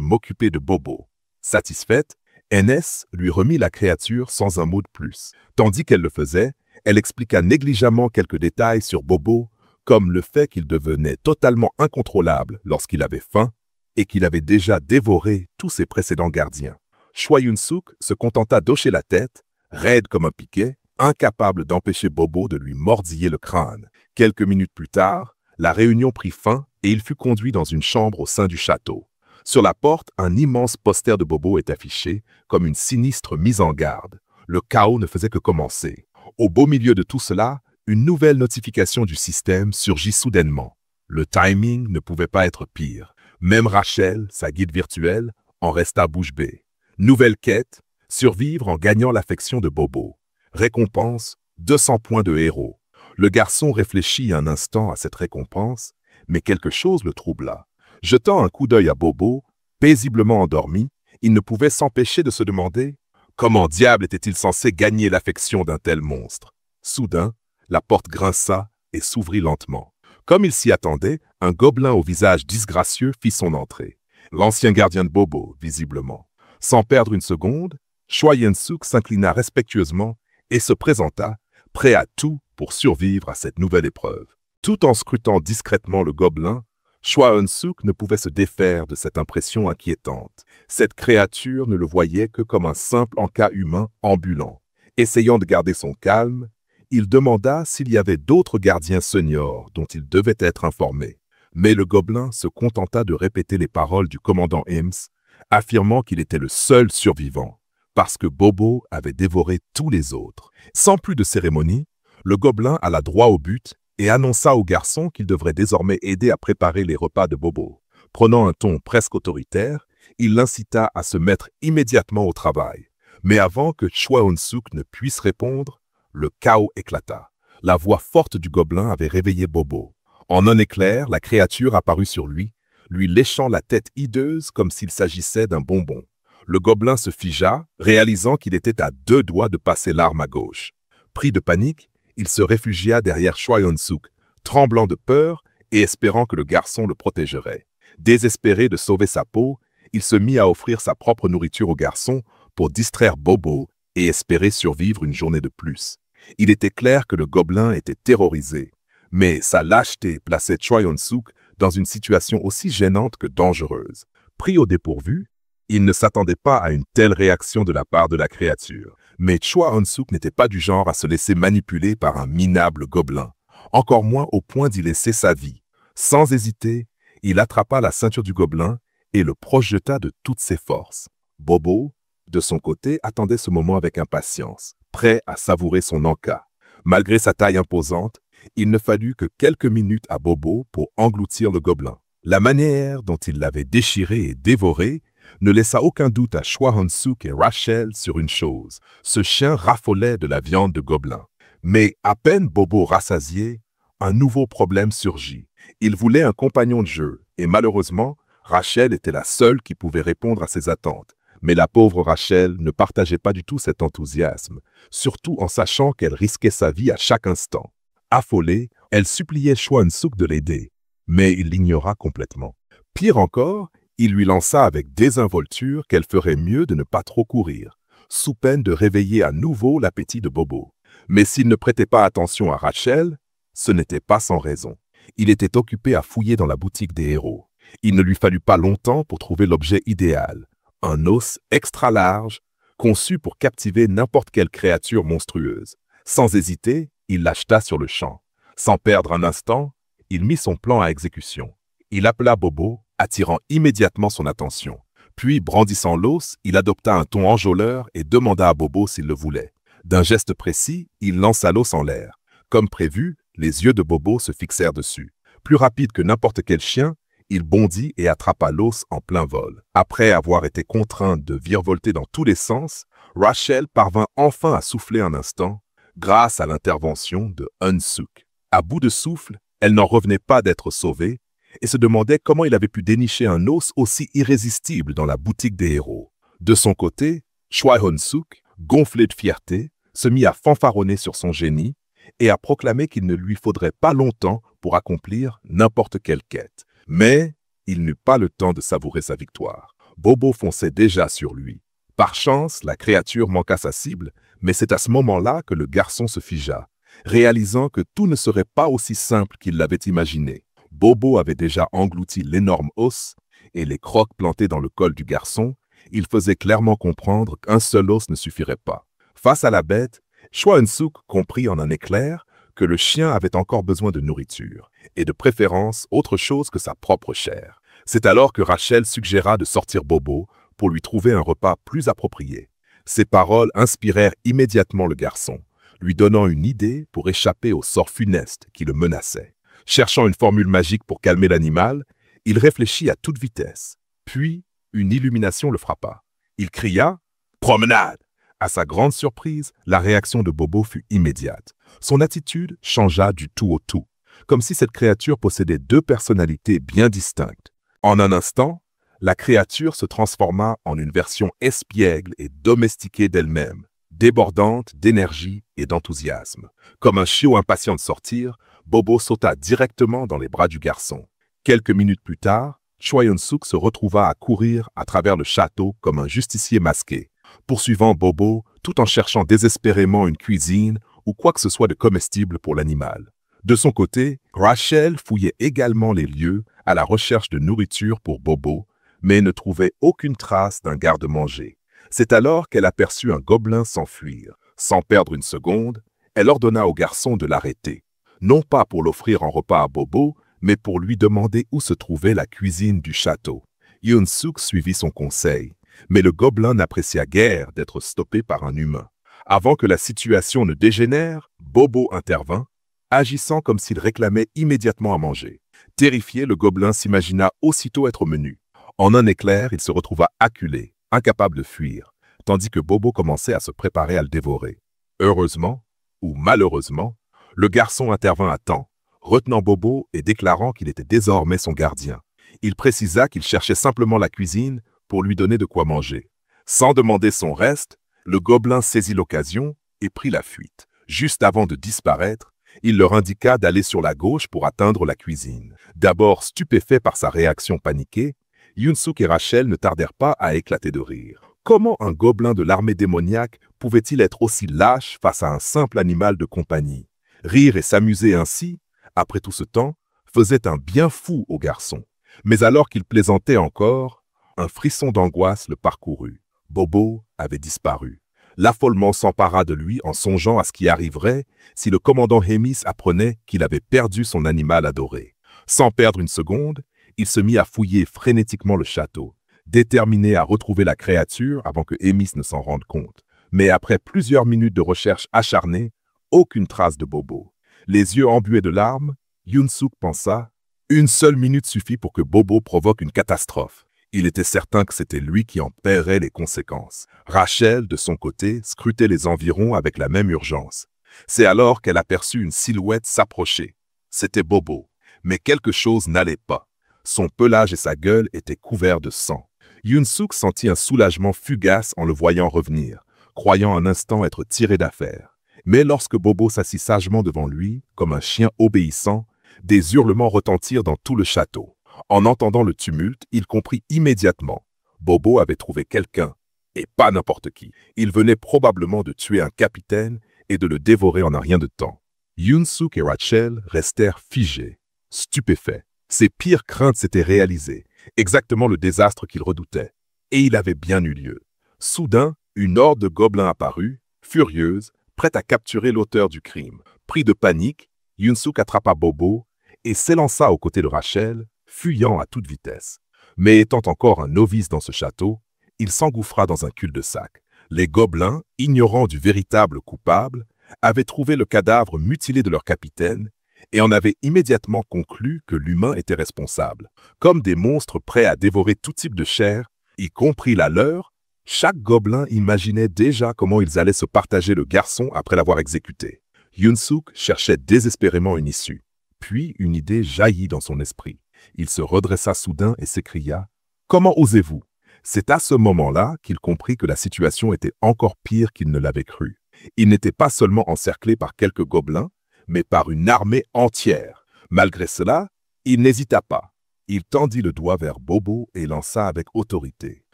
m'occuper de Bobo. » Satisfaite, NS lui remit la créature sans un mot de plus. Tandis qu'elle le faisait, elle expliqua négligemment quelques détails sur Bobo, comme le fait qu'il devenait totalement incontrôlable lorsqu'il avait faim et qu'il avait déjà dévoré tous ses précédents gardiens. Choi In-suk se contenta d'hocher la tête, raide comme un piquet, incapable d'empêcher Bobo de lui mordiller le crâne. Quelques minutes plus tard, la réunion prit fin et il fut conduit dans une chambre au sein du château. Sur la porte, un immense poster de Bobo est affiché, comme une sinistre mise en garde. Le chaos ne faisait que commencer. Au beau milieu de tout cela, une nouvelle notification du système surgit soudainement. Le timing ne pouvait pas être pire. Même Rachel, sa guide virtuelle, en resta bouche bée. Nouvelle quête, survivre en gagnant l'affection de Bobo. Récompense, 200 points de héros. Le garçon réfléchit un instant à cette récompense, mais quelque chose le troubla. Jetant un coup d'œil à Bobo, paisiblement endormi, il ne pouvait s'empêcher de se demander comment diable était-il censé gagner l'affection d'un tel monstre. Soudain, la porte grinça et s'ouvrit lentement. Comme il s'y attendait, un gobelin au visage disgracieux fit son entrée. L'ancien gardien de Bobo, visiblement. Sans perdre une seconde, Choi In-suk s'inclina respectueusement et se présenta, prêt à tout pour survivre à cette nouvelle épreuve. Tout en scrutant discrètement le gobelin, Choi In-suk ne pouvait se défaire de cette impression inquiétante. Cette créature ne le voyait que comme un simple encas humain ambulant. Essayant de garder son calme, il demanda s'il y avait d'autres gardiens seniors dont il devait être informé. Mais le gobelin se contenta de répéter les paroles du commandant Ims, affirmant qu'il était le seul survivant, parce que Bobo avait dévoré tous les autres. Sans plus de cérémonie, le gobelin alla droit au but et annonça au garçon qu'il devrait désormais aider à préparer les repas de Bobo. Prenant un ton presque autoritaire, il l'incita à se mettre immédiatement au travail. Mais avant que Choi In-suk ne puisse répondre, le chaos éclata. La voix forte du gobelin avait réveillé Bobo. En un éclair, la créature apparut sur lui, lui léchant la tête hideuse comme s'il s'agissait d'un bonbon. Le gobelin se figea, réalisant qu'il était à 2 doigts de passer l'arme à gauche. Pris de panique, il se réfugia derrière Choi In-suk, tremblant de peur et espérant que le garçon le protégerait. Désespéré de sauver sa peau, il se mit à offrir sa propre nourriture au garçon pour distraire Bobo et espérer survivre une journée de plus. Il était clair que le gobelin était terrorisé, mais sa lâcheté plaçait Choi In-suk dans une situation aussi gênante que dangereuse. Pris au dépourvu, il ne s'attendait pas à une telle réaction de la part de la créature. Mais Choi In-suk n'était pas du genre à se laisser manipuler par un minable gobelin, encore moins au point d'y laisser sa vie. Sans hésiter, il attrapa la ceinture du gobelin et le projeta de toutes ses forces. Bobo, de son côté, attendait ce moment avec impatience, prêt à savourer son encas. Malgré sa taille imposante, il ne fallut que quelques minutes à Bobo pour engloutir le gobelin. La manière dont il l'avait déchiré et dévoré ne laissa aucun doute à Choi In-suk et Rachel sur une chose. Ce chien raffolait de la viande de gobelin. Mais à peine Bobo rassasié, un nouveau problème surgit. Il voulait un compagnon de jeu, et malheureusement, Rachel était la seule qui pouvait répondre à ses attentes. Mais la pauvre Rachel ne partageait pas du tout cet enthousiasme, surtout en sachant qu'elle risquait sa vie à chaque instant. Affolée, elle suppliait Choi In-suk de l'aider, mais il l'ignora complètement. Pire encore, il lui lança avec désinvolture qu'elle ferait mieux de ne pas trop courir, sous peine de réveiller à nouveau l'appétit de Bobo. Mais s'il ne prêtait pas attention à Rachel, ce n'était pas sans raison. Il était occupé à fouiller dans la boutique des héros. Il ne lui fallut pas longtemps pour trouver l'objet idéal, un os extra large, conçu pour captiver n'importe quelle créature monstrueuse. Sans hésiter, il l'acheta sur le champ. Sans perdre un instant, il mit son plan à exécution. Il appela Bobo, attirant immédiatement son attention. Puis, brandissant l'os, il adopta un ton enjôleur et demanda à Bobo s'il le voulait. D'un geste précis, il lança l'os en l'air. Comme prévu, les yeux de Bobo se fixèrent dessus. Plus rapide que n'importe quel chien, il bondit et attrapa l'os en plein vol. Après avoir été contrainte de virevolter dans tous les sens, Rachel parvint enfin à souffler un instant, grâce à l'intervention de In-suk. À bout de souffle, elle n'en revenait pas d'être sauvée, et se demandait comment il avait pu dénicher un os aussi irrésistible dans la boutique des héros. De son côté, Choi Hun-suk, gonflé de fierté, se mit à fanfaronner sur son génie et à proclamer qu'il ne lui faudrait pas longtemps pour accomplir n'importe quelle quête. Mais il n'eut pas le temps de savourer sa victoire. Bobo fonçait déjà sur lui. Par chance, la créature manqua sa cible, mais c'est à ce moment-là que le garçon se figea, réalisant que tout ne serait pas aussi simple qu'il l'avait imaginé. Bobo avait déjà englouti l'énorme os, et les crocs plantés dans le col du garçon, il faisait clairement comprendre qu'un seul os ne suffirait pas. Face à la bête, Choi Hun-suk comprit en un éclair que le chien avait encore besoin de nourriture, et de préférence autre chose que sa propre chair. C'est alors que Rachel suggéra de sortir Bobo pour lui trouver un repas plus approprié. Ces paroles inspirèrent immédiatement le garçon, lui donnant une idée pour échapper au sort funeste qui le menaçait. Cherchant une formule magique pour calmer l'animal, il réfléchit à toute vitesse. Puis, une illumination le frappa. Il cria « Promenade !» À sa grande surprise, la réaction de Bobo fut immédiate. Son attitude changea du tout au tout, comme si cette créature possédait deux personnalités bien distinctes. En un instant, la créature se transforma en une version espiègle et domestiquée d'elle-même, débordante d'énergie et d'enthousiasme. Comme un chiot impatient de sortir, Bobo sauta directement dans les bras du garçon. Quelques minutes plus tard, Choi Hun-suk se retrouva à courir à travers le château comme un justicier masqué, poursuivant Bobo tout en cherchant désespérément une cuisine ou quoi que ce soit de comestible pour l'animal. De son côté, Rachel fouillait également les lieux à la recherche de nourriture pour Bobo, mais ne trouvait aucune trace d'un garde-manger. C'est alors qu'elle aperçut un gobelin s'enfuir. Sans perdre une seconde, elle ordonna au garçon de l'arrêter, non pas pour l'offrir en repas à Bobo, mais pour lui demander où se trouvait la cuisine du château. Hun-suk suivit son conseil, mais le gobelin n'apprécia guère d'être stoppé par un humain. Avant que la situation ne dégénère, Bobo intervint, agissant comme s'il réclamait immédiatement à manger. Terrifié, le gobelin s'imagina aussitôt être au menu. En un éclair, il se retrouva acculé, incapable de fuir, tandis que Bobo commençait à se préparer à le dévorer. Heureusement, ou malheureusement, le garçon intervint à temps, retenant Bobo et déclarant qu'il était désormais son gardien. Il précisa qu'il cherchait simplement la cuisine pour lui donner de quoi manger. Sans demander son reste, le gobelin saisit l'occasion et prit la fuite. Juste avant de disparaître, il leur indiqua d'aller sur la gauche pour atteindre la cuisine. D'abord stupéfaits par sa réaction paniquée, Hun-suk et Rachel ne tardèrent pas à éclater de rire. Comment un gobelin de l'armée démoniaque pouvait-il être aussi lâche face à un simple animal de compagnie? Rire et s'amuser ainsi, après tout ce temps, faisait un bien fou au garçon. Mais alors qu'il plaisantait encore, un frisson d'angoisse le parcourut. Bobo avait disparu. L'affolement s'empara de lui en songeant à ce qui arriverait si le commandant Hémis apprenait qu'il avait perdu son animal adoré. Sans perdre une seconde, il se mit à fouiller frénétiquement le château, déterminé à retrouver la créature avant que Hémis ne s'en rende compte. Mais après plusieurs minutes de recherche acharnée, aucune trace de Bobo. Les yeux embués de larmes, Hun-suk pensa « Une seule minute suffit pour que Bobo provoque une catastrophe. » Il était certain que c'était lui qui en paierait les conséquences. Rachel, de son côté, scrutait les environs avec la même urgence. C'est alors qu'elle aperçut une silhouette s'approcher. C'était Bobo. Mais quelque chose n'allait pas. Son pelage et sa gueule étaient couverts de sang. Hun-suk sentit un soulagement fugace en le voyant revenir, croyant un instant être tiré d'affaire. Mais lorsque Bobo s'assit sagement devant lui, comme un chien obéissant, des hurlements retentirent dans tout le château. En entendant le tumulte, il comprit immédiatement. Bobo avait trouvé quelqu'un, et pas n'importe qui. Il venait probablement de tuer un capitaine et de le dévorer en un rien de temps. Hun-suk et Rachel restèrent figés, stupéfaits. Ses pires craintes s'étaient réalisées, exactement le désastre qu'ils redoutaient. Et il avait bien eu lieu. Soudain, une horde de gobelins apparut, furieuse, prête à capturer l'auteur du crime. Pris de panique, Hun-suk attrapa Bobo et s'élança aux côtés de Rachel, fuyant à toute vitesse. Mais étant encore un novice dans ce château, il s'engouffra dans un cul-de-sac. Les gobelins, ignorant du véritable coupable, avaient trouvé le cadavre mutilé de leur capitaine et en avaient immédiatement conclu que l'humain était responsable. Comme des monstres prêts à dévorer tout type de chair, y compris la leur, chaque gobelin imaginait déjà comment ils allaient se partager le garçon après l'avoir exécuté. Hun-suk cherchait désespérément une issue. Puis une idée jaillit dans son esprit. Il se redressa soudain et s'écria « Comment osez-vous » C'est à ce moment-là qu'il comprit que la situation était encore pire qu'il ne l'avait cru. Il n'était pas seulement encerclé par quelques gobelins, mais par une armée entière. Malgré cela, il n'hésita pas. Il tendit le doigt vers Bobo et lança avec autorité.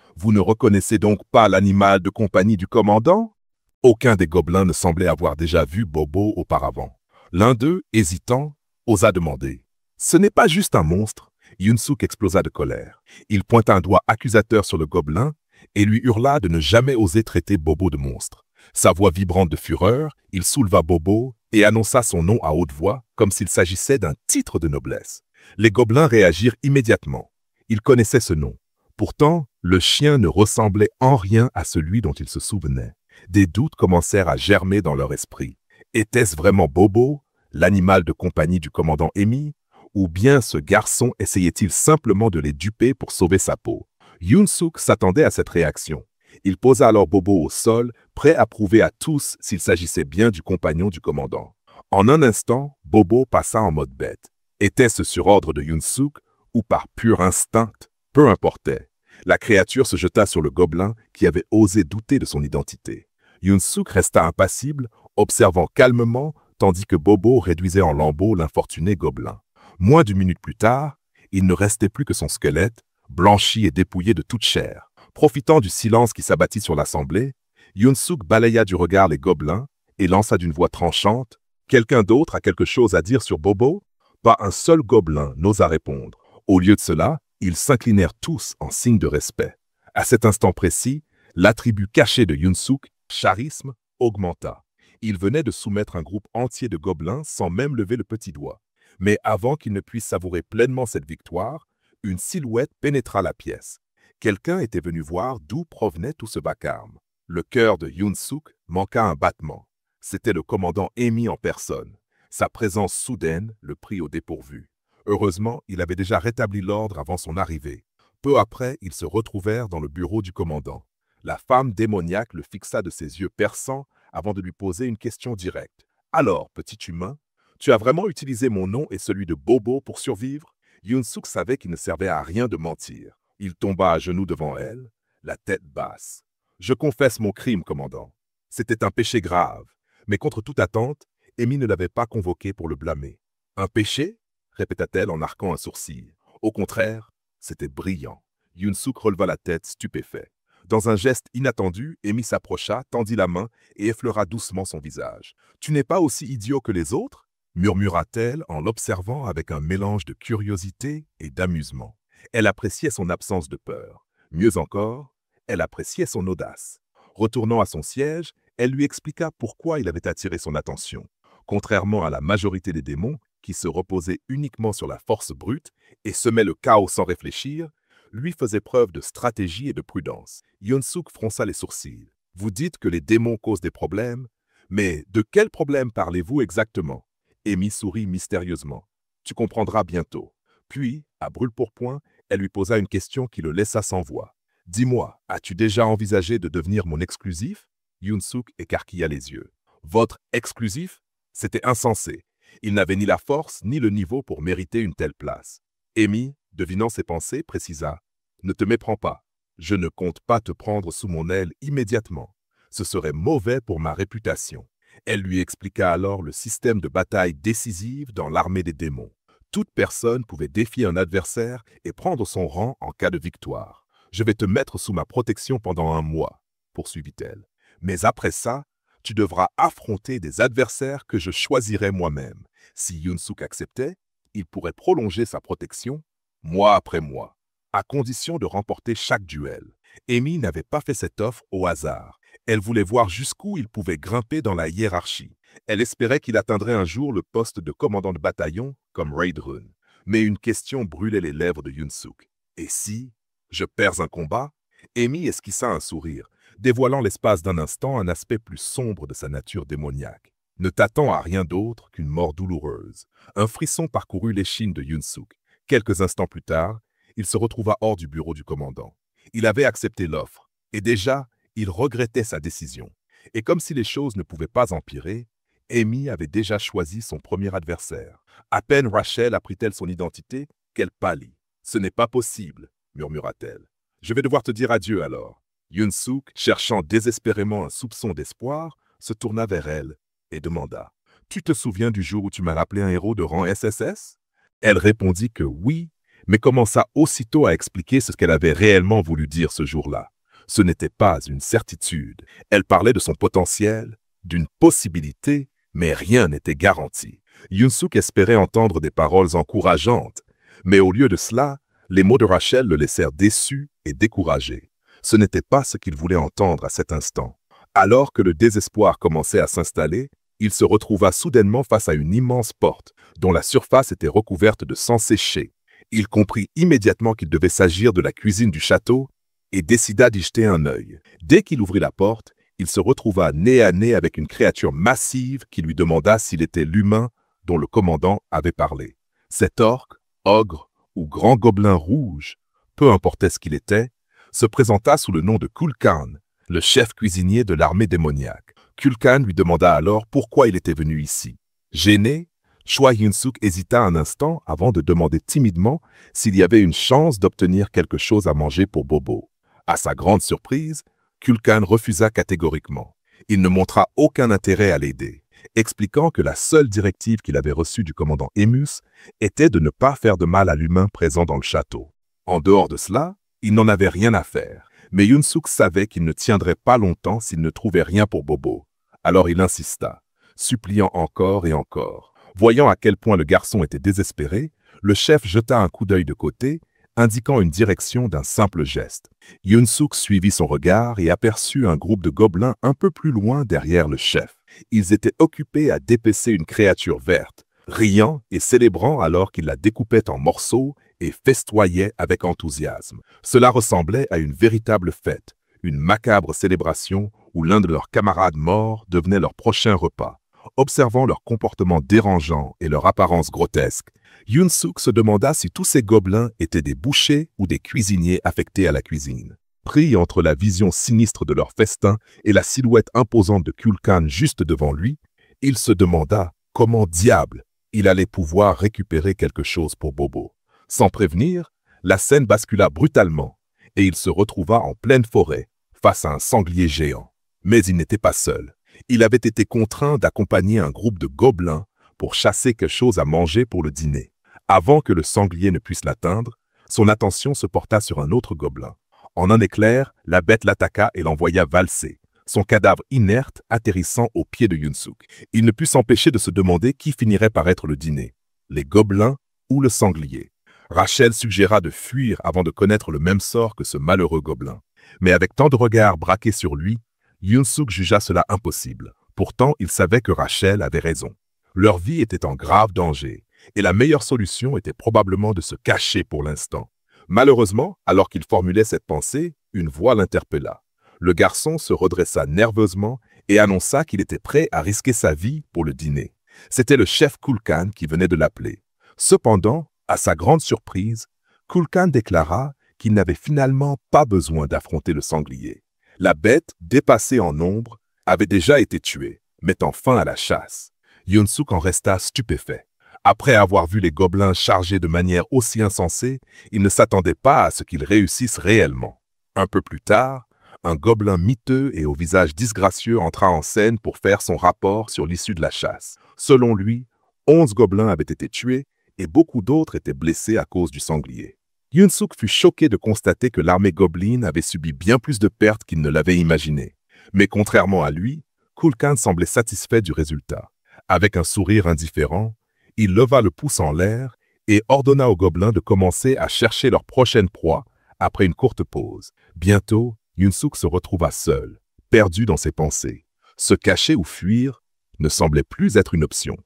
« Vous ne reconnaissez donc pas l'animal de compagnie du commandant ?» Aucun des gobelins ne semblait avoir déjà vu Bobo auparavant. L'un d'eux, hésitant, osa demander. « Ce n'est pas juste un monstre ?» Yunsuk explosa de colère. Il pointa un doigt accusateur sur le gobelin et lui hurla de ne jamais oser traiter Bobo de monstre. Sa voix vibrante de fureur, il souleva Bobo et annonça son nom à haute voix comme s'il s'agissait d'un titre de noblesse. Les gobelins réagirent immédiatement. Ils connaissaient ce nom. Pourtant, le chien ne ressemblait en rien à celui dont ils se souvenaient. Des doutes commencèrent à germer dans leur esprit. Était-ce vraiment Bobo, l'animal de compagnie du commandant Emi, ou bien ce garçon essayait-il simplement de les duper pour sauver sa peau? Yunsuk s'attendait à cette réaction. Il posa alors Bobo au sol, prêt à prouver à tous s'il s'agissait bien du compagnon du commandant. En un instant, Bobo passa en mode bête. Était-ce sur ordre de Yunsuk ou par pur instinct? Peu importait. La créature se jeta sur le gobelin qui avait osé douter de son identité. Yunsuk resta impassible, observant calmement, tandis que Bobo réduisait en lambeaux l'infortuné gobelin. Moins d'une minute plus tard, il ne restait plus que son squelette, blanchi et dépouillé de toute chair. Profitant du silence qui s'abattit sur l'assemblée, Yunsuk balaya du regard les gobelins et lança d'une voix tranchante « Quelqu'un d'autre a quelque chose à dire sur Bobo ?» Pas un seul gobelin n'osa répondre. Au lieu de cela, ils s'inclinèrent tous en signe de respect. À cet instant précis, l'attribut caché de Yunsuk, charisme, augmenta. Il venait de soumettre un groupe entier de gobelins sans même lever le petit doigt. Mais avant qu'il ne puisse savourer pleinement cette victoire, une silhouette pénétra la pièce. Quelqu'un était venu voir d'où provenait tout ce vacarme. Le cœur de Yunsuk manqua un battement. C'était le commandant Emi en personne. Sa présence soudaine le prit au dépourvu. Heureusement, il avait déjà rétabli l'ordre avant son arrivée. Peu après, ils se retrouvèrent dans le bureau du commandant. La femme démoniaque le fixa de ses yeux perçants avant de lui poser une question directe. « Alors, petit humain, tu as vraiment utilisé mon nom et celui de Bobo pour survivre ?» Yunsuk savait qu'il ne servait à rien de mentir. Il tomba à genoux devant elle, la tête basse. « Je confesse mon crime, commandant. C'était un péché grave. Mais contre toute attente, Emi ne l'avait pas convoqué pour le blâmer. »« Un péché ?» répéta-t-elle en arquant un sourcil. Au contraire, c'était brillant. Yunsuk releva la tête, stupéfait. Dans un geste inattendu, Emi s'approcha, tendit la main et effleura doucement son visage. « Tu n'es pas aussi idiot que les autres ?» murmura-t-elle en l'observant avec un mélange de curiosité et d'amusement. Elle appréciait son absence de peur. Mieux encore, elle appréciait son audace. Retournant à son siège, elle lui expliqua pourquoi il avait attiré son attention. Contrairement à la majorité des démons, qui se reposaient uniquement sur la force brute et semaient le chaos sans réfléchir, lui faisait preuve de stratégie et de prudence. Yunsuk fronça les sourcils. « Vous dites que les démons causent des problèmes, mais de quels problèmes parlez-vous exactement ?» Emi sourit mystérieusement. « Tu comprendras bientôt. » Puis, à brûle-pourpoint, elle lui posa une question qui le laissa sans voix. « Dis-moi, as-tu déjà envisagé de devenir mon exclusif ?» Yunsuk écarquilla les yeux. « Votre exclusif ?» C'était insensé. Il n'avait ni la force ni le niveau pour mériter une telle place. Emi, devinant ses pensées, précisa « Ne te méprends pas. Je ne compte pas te prendre sous mon aile immédiatement. Ce serait mauvais pour ma réputation. » Elle lui expliqua alors le système de bataille décisive dans l'armée des démons. Toute personne pouvait défier un adversaire et prendre son rang en cas de victoire. « Je vais te mettre sous ma protection pendant 1 mois, » poursuivit-elle. « Mais après ça, tu devras affronter des adversaires que je choisirai moi-même. Si Yunsuk acceptait, il pourrait prolonger sa protection, mois après mois, à condition de remporter chaque duel. » Emi n'avait pas fait cette offre au hasard. Elle voulait voir jusqu'où il pouvait grimper dans la hiérarchie. Elle espérait qu'il atteindrait un jour le poste de commandant de bataillon comme Raidrun. Mais une question brûlait les lèvres de Yunsuk. « Et si je perds un combat ?» Emi esquissa un sourire, dévoilant l'espace d'un instant un aspect plus sombre de sa nature démoniaque. « Ne t'attends à rien d'autre qu'une mort douloureuse. » Un frisson parcourut l'échine de Yunsuk. Quelques instants plus tard, il se retrouva hors du bureau du commandant. Il avait accepté l'offre, et déjà, il regrettait sa décision. Et comme si les choses ne pouvaient pas empirer, Emi avait déjà choisi son premier adversaire. À peine Rachel apprit-elle son identité qu'elle pâlit. « Ce n'est pas possible, murmura-t-elle. Je vais devoir te dire adieu alors. » Yoon-suk, cherchant désespérément un soupçon d'espoir, se tourna vers elle et demanda « Tu te souviens du jour où tu m'as rappelé un héros de rang SSS ?» Elle répondit que oui, mais commença aussitôt à expliquer ce qu'elle avait réellement voulu dire ce jour-là. Ce n'était pas une certitude. Elle parlait de son potentiel, d'une possibilité, mais rien n'était garanti. Yoon-suk espérait entendre des paroles encourageantes, mais au lieu de cela, les mots de Rachel le laissèrent déçu et découragé. Ce n'était pas ce qu'il voulait entendre à cet instant. Alors que le désespoir commençait à s'installer, il se retrouva soudainement face à une immense porte, dont la surface était recouverte de sang séché. Il comprit immédiatement qu'il devait s'agir de la cuisine du château et décida d'y jeter un œil. Dès qu'il ouvrit la porte, il se retrouva nez à nez avec une créature massive qui lui demanda s'il était l'humain dont le commandant avait parlé. Cet orc, ogre ou grand gobelin rouge, peu importait ce qu'il était, se présenta sous le nom de Kulkan, le chef cuisinier de l'armée démoniaque. Kulkan lui demanda alors pourquoi il était venu ici. Gêné, Choi Hyun-suk hésita un instant avant de demander timidement s'il y avait une chance d'obtenir quelque chose à manger pour Bobo. À sa grande surprise, Kulkan refusa catégoriquement. Il ne montra aucun intérêt à l'aider, expliquant que la seule directive qu'il avait reçue du commandant Emus était de ne pas faire de mal à l'humain présent dans le château. En dehors de cela, il n'en avait rien à faire, mais Yoon-suk savait qu'il ne tiendrait pas longtemps s'il ne trouvait rien pour Bobo. Alors il insista, suppliant encore et encore. Voyant à quel point le garçon était désespéré, le chef jeta un coup d'œil de côté, indiquant une direction d'un simple geste. Yoon-suk suivit son regard et aperçut un groupe de gobelins un peu plus loin derrière le chef. Ils étaient occupés à dépecer une créature verte, riant et célébrant alors qu'ils la découpaient en morceaux et festoyaient avec enthousiasme. Cela ressemblait à une véritable fête, une macabre célébration où l'un de leurs camarades morts devenait leur prochain repas. Observant leur comportement dérangeant et leur apparence grotesque, Yoon-suk se demanda si tous ces gobelins étaient des bouchers ou des cuisiniers affectés à la cuisine. Pris entre la vision sinistre de leur festin et la silhouette imposante de Kulkan juste devant lui, il se demanda comment diable il allait pouvoir récupérer quelque chose pour Bobo. Sans prévenir, la scène bascula brutalement et il se retrouva en pleine forêt face à un sanglier géant. Mais il n'était pas seul. Il avait été contraint d'accompagner un groupe de gobelins pour chasser quelque chose à manger pour le dîner. Avant que le sanglier ne puisse l'atteindre, son attention se porta sur un autre gobelin. En un éclair, la bête l'attaqua et l'envoya valser, son cadavre inerte atterrissant aux pieds de Yoon-suk. Il ne put s'empêcher de se demander qui finirait par être le dîner, les gobelins ou le sanglier. Rachel suggéra de fuir avant de connaître le même sort que ce malheureux gobelin. Mais avec tant de regards braqués sur lui, Yoon-suk jugea cela impossible. Pourtant, il savait que Rachel avait raison. Leur vie était en grave danger, et la meilleure solution était probablement de se cacher pour l'instant. Malheureusement, alors qu'il formulait cette pensée, une voix l'interpella. Le garçon se redressa nerveusement et annonça qu'il était prêt à risquer sa vie pour le dîner. C'était le chef Kulkan qui venait de l'appeler. Cependant, à sa grande surprise, Kulkan déclara qu'il n'avait finalement pas besoin d'affronter le sanglier. La bête, dépassée en nombre, avait déjà été tuée, mettant fin à la chasse. Yoon-suk en resta stupéfait. Après avoir vu les gobelins charger de manière aussi insensée, il ne s'attendait pas à ce qu'ils réussissent réellement. Un peu plus tard, un gobelin miteux et au visage disgracieux entra en scène pour faire son rapport sur l'issue de la chasse. Selon lui, 11 gobelins avaient été tués et beaucoup d'autres étaient blessés à cause du sanglier. Yoon-suk fut choqué de constater que l'armée gobeline avait subi bien plus de pertes qu'il ne l'avait imaginé. Mais contrairement à lui, Kulkan semblait satisfait du résultat. Avec un sourire indifférent, il leva le pouce en l'air et ordonna aux gobelins de commencer à chercher leur prochaine proie après une courte pause. Bientôt, Yoon-suk se retrouva seul, perdu dans ses pensées. Se cacher ou fuir ne semblait plus être une option.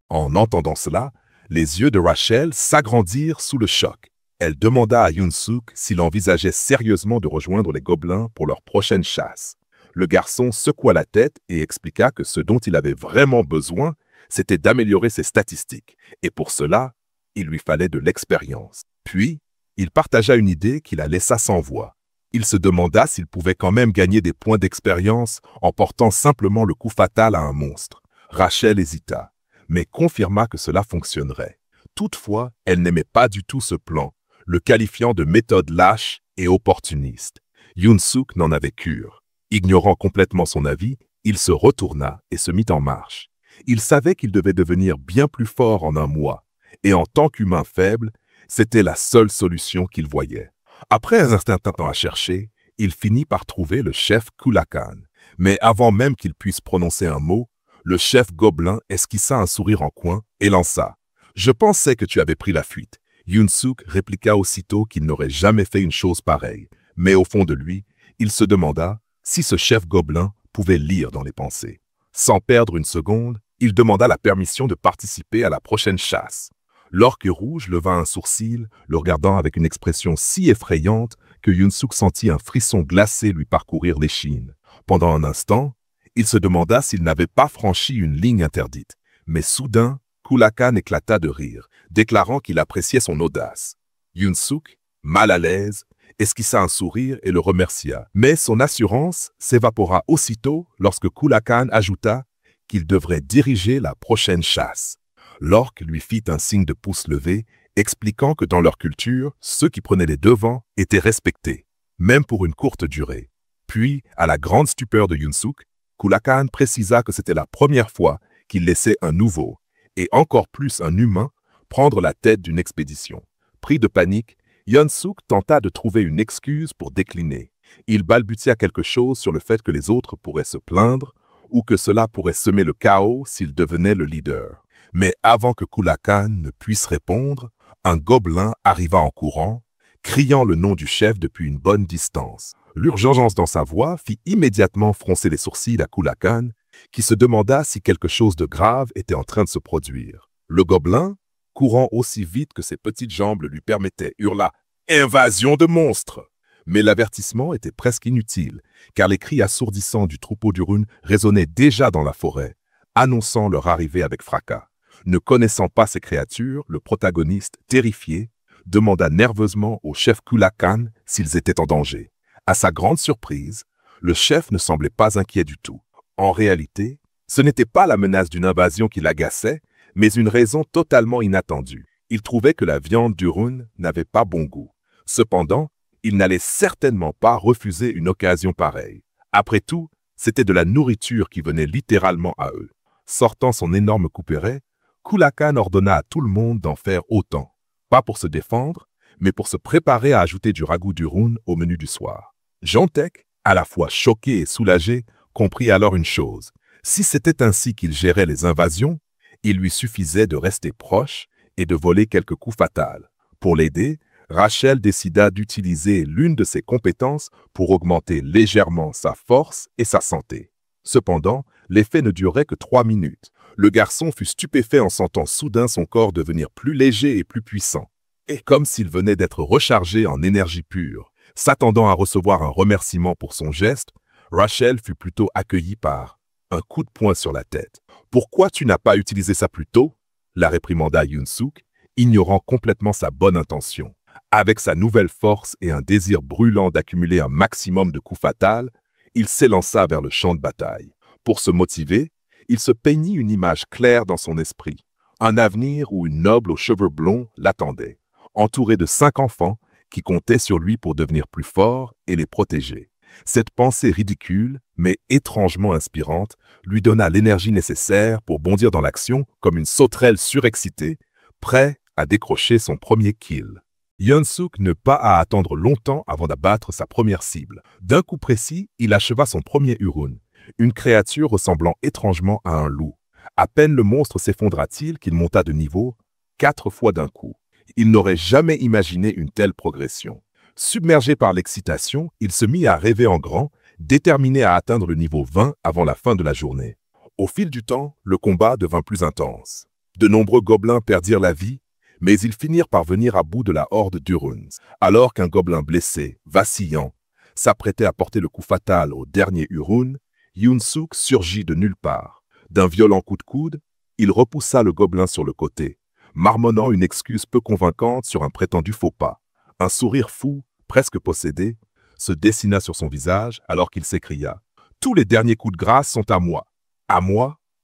En entendant cela, les yeux de Rachel s'agrandirent sous le choc. Elle demanda à Yoon-suk s'il envisageait sérieusement de rejoindre les gobelins pour leur prochaine chasse. Le garçon secoua la tête et expliqua que ce dont il avait vraiment besoin, c'était d'améliorer ses statistiques, et pour cela, il lui fallait de l'expérience. Puis, il partagea une idée qui la laissa sans voix. Il se demanda s'il pouvait quand même gagner des points d'expérience en portant simplement le coup fatal à un monstre. Rachel hésita, mais confirma que cela fonctionnerait. Toutefois, elle n'aimait pas du tout ce plan, le qualifiant de méthode lâche et opportuniste. Yoon-suk n'en avait cure. Ignorant complètement son avis, il se retourna et se mit en marche. Il savait qu'il devait devenir bien plus fort en un mois, et en tant qu'humain faible, c'était la seule solution qu'il voyait. Après un certain temps à chercher, il finit par trouver le chef Kulakan. Mais avant même qu'il puisse prononcer un mot, le chef gobelin esquissa un sourire en coin et lança « Je pensais que tu avais pris la fuite ». Yoon-suk répliqua aussitôt qu'il n'aurait jamais fait une chose pareille. Mais au fond de lui, il se demanda si ce chef gobelin pouvait lire dans les pensées. Sans perdre une seconde, il demanda la permission de participer à la prochaine chasse. L'orque rouge leva un sourcil, le regardant avec une expression si effrayante que Yoon-suk sentit un frisson glacé lui parcourir l'échine. Pendant un instant, il se demanda s'il n'avait pas franchi une ligne interdite. Mais soudain, Kulakan éclata de rire, déclarant qu'il appréciait son audace. Yoon-suk, mal à l'aise, esquissa un sourire et le remercia. Mais son assurance s'évapora aussitôt lorsque Kulakan ajouta qu'il devrait diriger la prochaine chasse. L'orque lui fit un signe de pouce levé, expliquant que dans leur culture, ceux qui prenaient les devants étaient respectés, même pour une courte durée. Puis, à la grande stupeur de Yoon-suk, Kulakan précisa que c'était la première fois qu'il laissait un nouveau, et encore plus un humain, prendre la tête d'une expédition. Pris de panique, Yoon-suk tenta de trouver une excuse pour décliner. Il balbutia quelque chose sur le fait que les autres pourraient se plaindre, ou que cela pourrait semer le chaos s'il devenait le leader. Mais avant que Kulakan ne puisse répondre, un gobelin arriva en courant, criant le nom du chef depuis une bonne distance. L'urgence dans sa voix fit immédiatement froncer les sourcils à Kulakan, qui se demanda si quelque chose de grave était en train de se produire. Le gobelin, courant aussi vite que ses petites jambes le lui permettaient, hurla « Invasion de monstres !» Mais l'avertissement était presque inutile, car les cris assourdissants du troupeau d'Urun résonnaient déjà dans la forêt, annonçant leur arrivée avec fracas. Ne connaissant pas ces créatures, le protagoniste, terrifié, demanda nerveusement au chef Kulakan s'ils étaient en danger. À sa grande surprise, le chef ne semblait pas inquiet du tout. En réalité, ce n'était pas la menace d'une invasion qui l'agaçait, mais une raison totalement inattendue. Il trouvait que la viande d'Urun n'avait pas bon goût. Cependant, il n'allait certainement pas refuser une occasion pareille. Après tout, c'était de la nourriture qui venait littéralement à eux. Sortant son énorme couperet, Kulakan ordonna à tout le monde d'en faire autant. Pas pour se défendre, mais pour se préparer à ajouter du ragoût d'Urun au menu du soir. Jantek, à la fois choqué et soulagé, comprit alors une chose. Si c'était ainsi qu'il gérait les invasions, il lui suffisait de rester proche et de voler quelques coups fatals. Pour l'aider, Rachel décida d'utiliser l'une de ses compétences pour augmenter légèrement sa force et sa santé. Cependant, l'effet ne durait que 3 minutes. Le garçon fut stupéfait en sentant soudain son corps devenir plus léger et plus puissant. Et comme s'il venait d'être rechargé en énergie pure, s'attendant à recevoir un remerciement pour son geste, Rachel fut plutôt accueillie par un coup de poing sur la tête. « Pourquoi tu n'as pas utilisé ça plus tôt ?» la réprimanda Yoon-suk, ignorant complètement sa bonne intention. Avec sa nouvelle force et un désir brûlant d'accumuler un maximum de coups fatals, il s'élança vers le champ de bataille. Pour se motiver, il se peignit une image claire dans son esprit. Un avenir où une noble aux cheveux blonds l'attendait, entourée de 5 enfants qui comptaient sur lui pour devenir plus fort et les protéger. Cette pensée ridicule, mais étrangement inspirante, lui donna l'énergie nécessaire pour bondir dans l'action comme une sauterelle surexcitée, prêt à décrocher son premier kill. Yoon-suk n'eut pas à attendre longtemps avant d'abattre sa première cible. D'un coup précis, il acheva son premier Urun, une créature ressemblant étrangement à un loup. À peine le monstre s'effondra-t-il qu'il monta de niveau 4 fois d'un coup. Il n'aurait jamais imaginé une telle progression. Submergé par l'excitation, il se mit à rêver en grand, déterminé à atteindre le niveau 20 avant la fin de la journée. Au fil du temps, le combat devint plus intense. De nombreux gobelins perdirent la vie, mais ils finirent par venir à bout de la horde d'Uruns. Alors qu'un gobelin blessé, vacillant, s'apprêtait à porter le coup fatal au dernier Urun, Yoon-suk surgit de nulle part. D'un violent coup de coude, il repoussa le gobelin sur le côté, marmonnant une excuse peu convaincante sur un prétendu faux pas. Un sourire fou, presque possédé, se dessina sur son visage alors qu'il s'écria « Tous les derniers coups de grâce sont à moi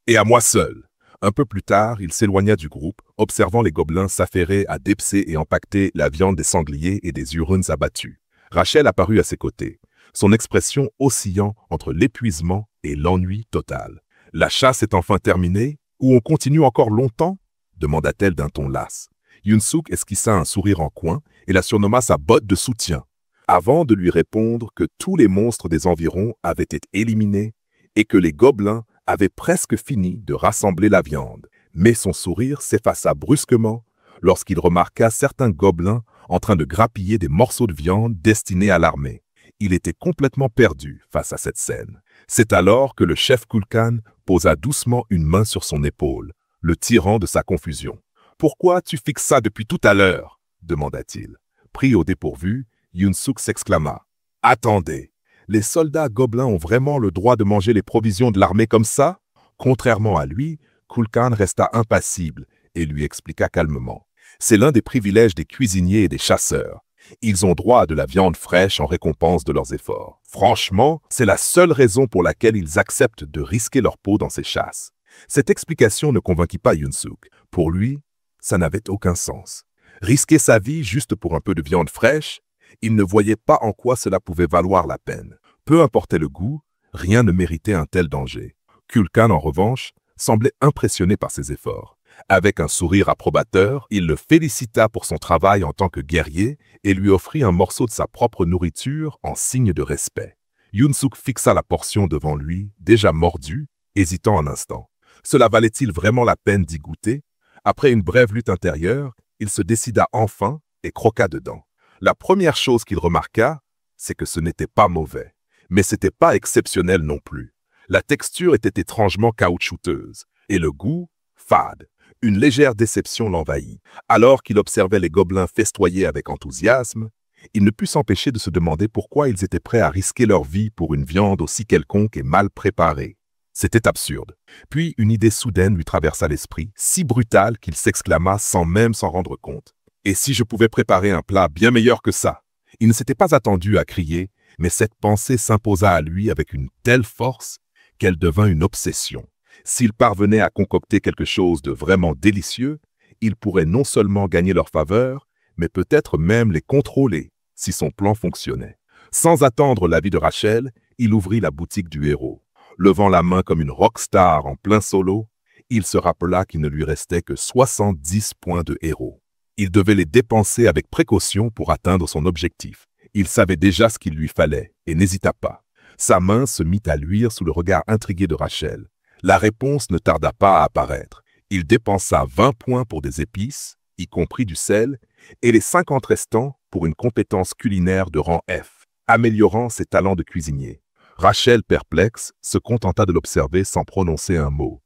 et à moi seul. Un peu plus tard, il s'éloigna du groupe, observant les gobelins s'affairer à dépecer et empaqueter la viande des sangliers et des huruns abattus. Rachel apparut à ses côtés, son expression oscillant entre l'épuisement et l'ennui total. « La chasse est enfin terminée, ou on continue encore longtemps ?» demanda-t-elle d'un ton las. Yoon-suk esquissa un sourire en coin et la surnomma sa botte de soutien, avant de lui répondre que tous les monstres des environs avaient été éliminés et que les gobelins avaient presque fini de rassembler la viande. Mais son sourire s'effaça brusquement lorsqu'il remarqua certains gobelins en train de grappiller des morceaux de viande destinés à l'armée. Il était complètement perdu face à cette scène. C'est alors que le chef Kulkan posa doucement une main sur son épaule, le tirant de sa confusion. « Pourquoi tu fixes ça depuis tout à l'heure » demanda-t-il. Pris au dépourvu, Yoon-suk s'exclama. « Attendez, les soldats gobelins ont vraiment le droit de manger les provisions de l'armée comme ça ?» Contrairement à lui, Kulkan resta impassible et lui expliqua calmement. « C'est l'un des privilèges des cuisiniers et des chasseurs. Ils ont droit à de la viande fraîche en récompense de leurs efforts. Franchement, c'est la seule raison pour laquelle ils acceptent de risquer leur peau dans ces chasses. » Cette explication ne convainquit pas Yoon-suk. Pour lui, ça n'avait aucun sens. Risquer sa vie juste pour un peu de viande fraîche, il ne voyait pas en quoi cela pouvait valoir la peine. Peu importait le goût, rien ne méritait un tel danger. Kulkan, en revanche, semblait impressionné par ses efforts. Avec un sourire approbateur, il le félicita pour son travail en tant que guerrier et lui offrit un morceau de sa propre nourriture en signe de respect. Yoon-suk fixa la portion devant lui, déjà mordue, hésitant un instant. Cela valait-il vraiment la peine d'y goûter? Après une brève lutte intérieure, il se décida enfin et croqua dedans. La première chose qu'il remarqua, c'est que ce n'était pas mauvais, mais c'était pas exceptionnel non plus. La texture était étrangement caoutchouteuse et le goût, fade. Une légère déception l'envahit. Alors qu'il observait les gobelins festoyer avec enthousiasme, il ne put s'empêcher de se demander pourquoi ils étaient prêts à risquer leur vie pour une viande aussi quelconque et mal préparée. C'était absurde. Puis une idée soudaine lui traversa l'esprit, si brutale qu'il s'exclama sans même s'en rendre compte. « Et si je pouvais préparer un plat bien meilleur que ça ?» Il ne s'était pas attendu à crier, mais cette pensée s'imposa à lui avec une telle force qu'elle devint une obsession. S'il parvenait à concocter quelque chose de vraiment délicieux, il pourrait non seulement gagner leur faveur, mais peut-être même les contrôler si son plan fonctionnait. Sans attendre l'avis de Rachel, il ouvrit la boutique du héros. Levant la main comme une rockstar en plein solo, il se rappela qu'il ne lui restait que 70 points de héros. Il devait les dépenser avec précaution pour atteindre son objectif. Il savait déjà ce qu'il lui fallait et n'hésita pas. Sa main se mit à luire sous le regard intrigué de Rachel. La réponse ne tarda pas à apparaître. Il dépensa 20 points pour des épices, y compris du sel, et les 50 restants pour une compétence culinaire de rang F, améliorant ses talents de cuisinier. Rachel, perplexe, se contenta de l'observer sans prononcer un mot.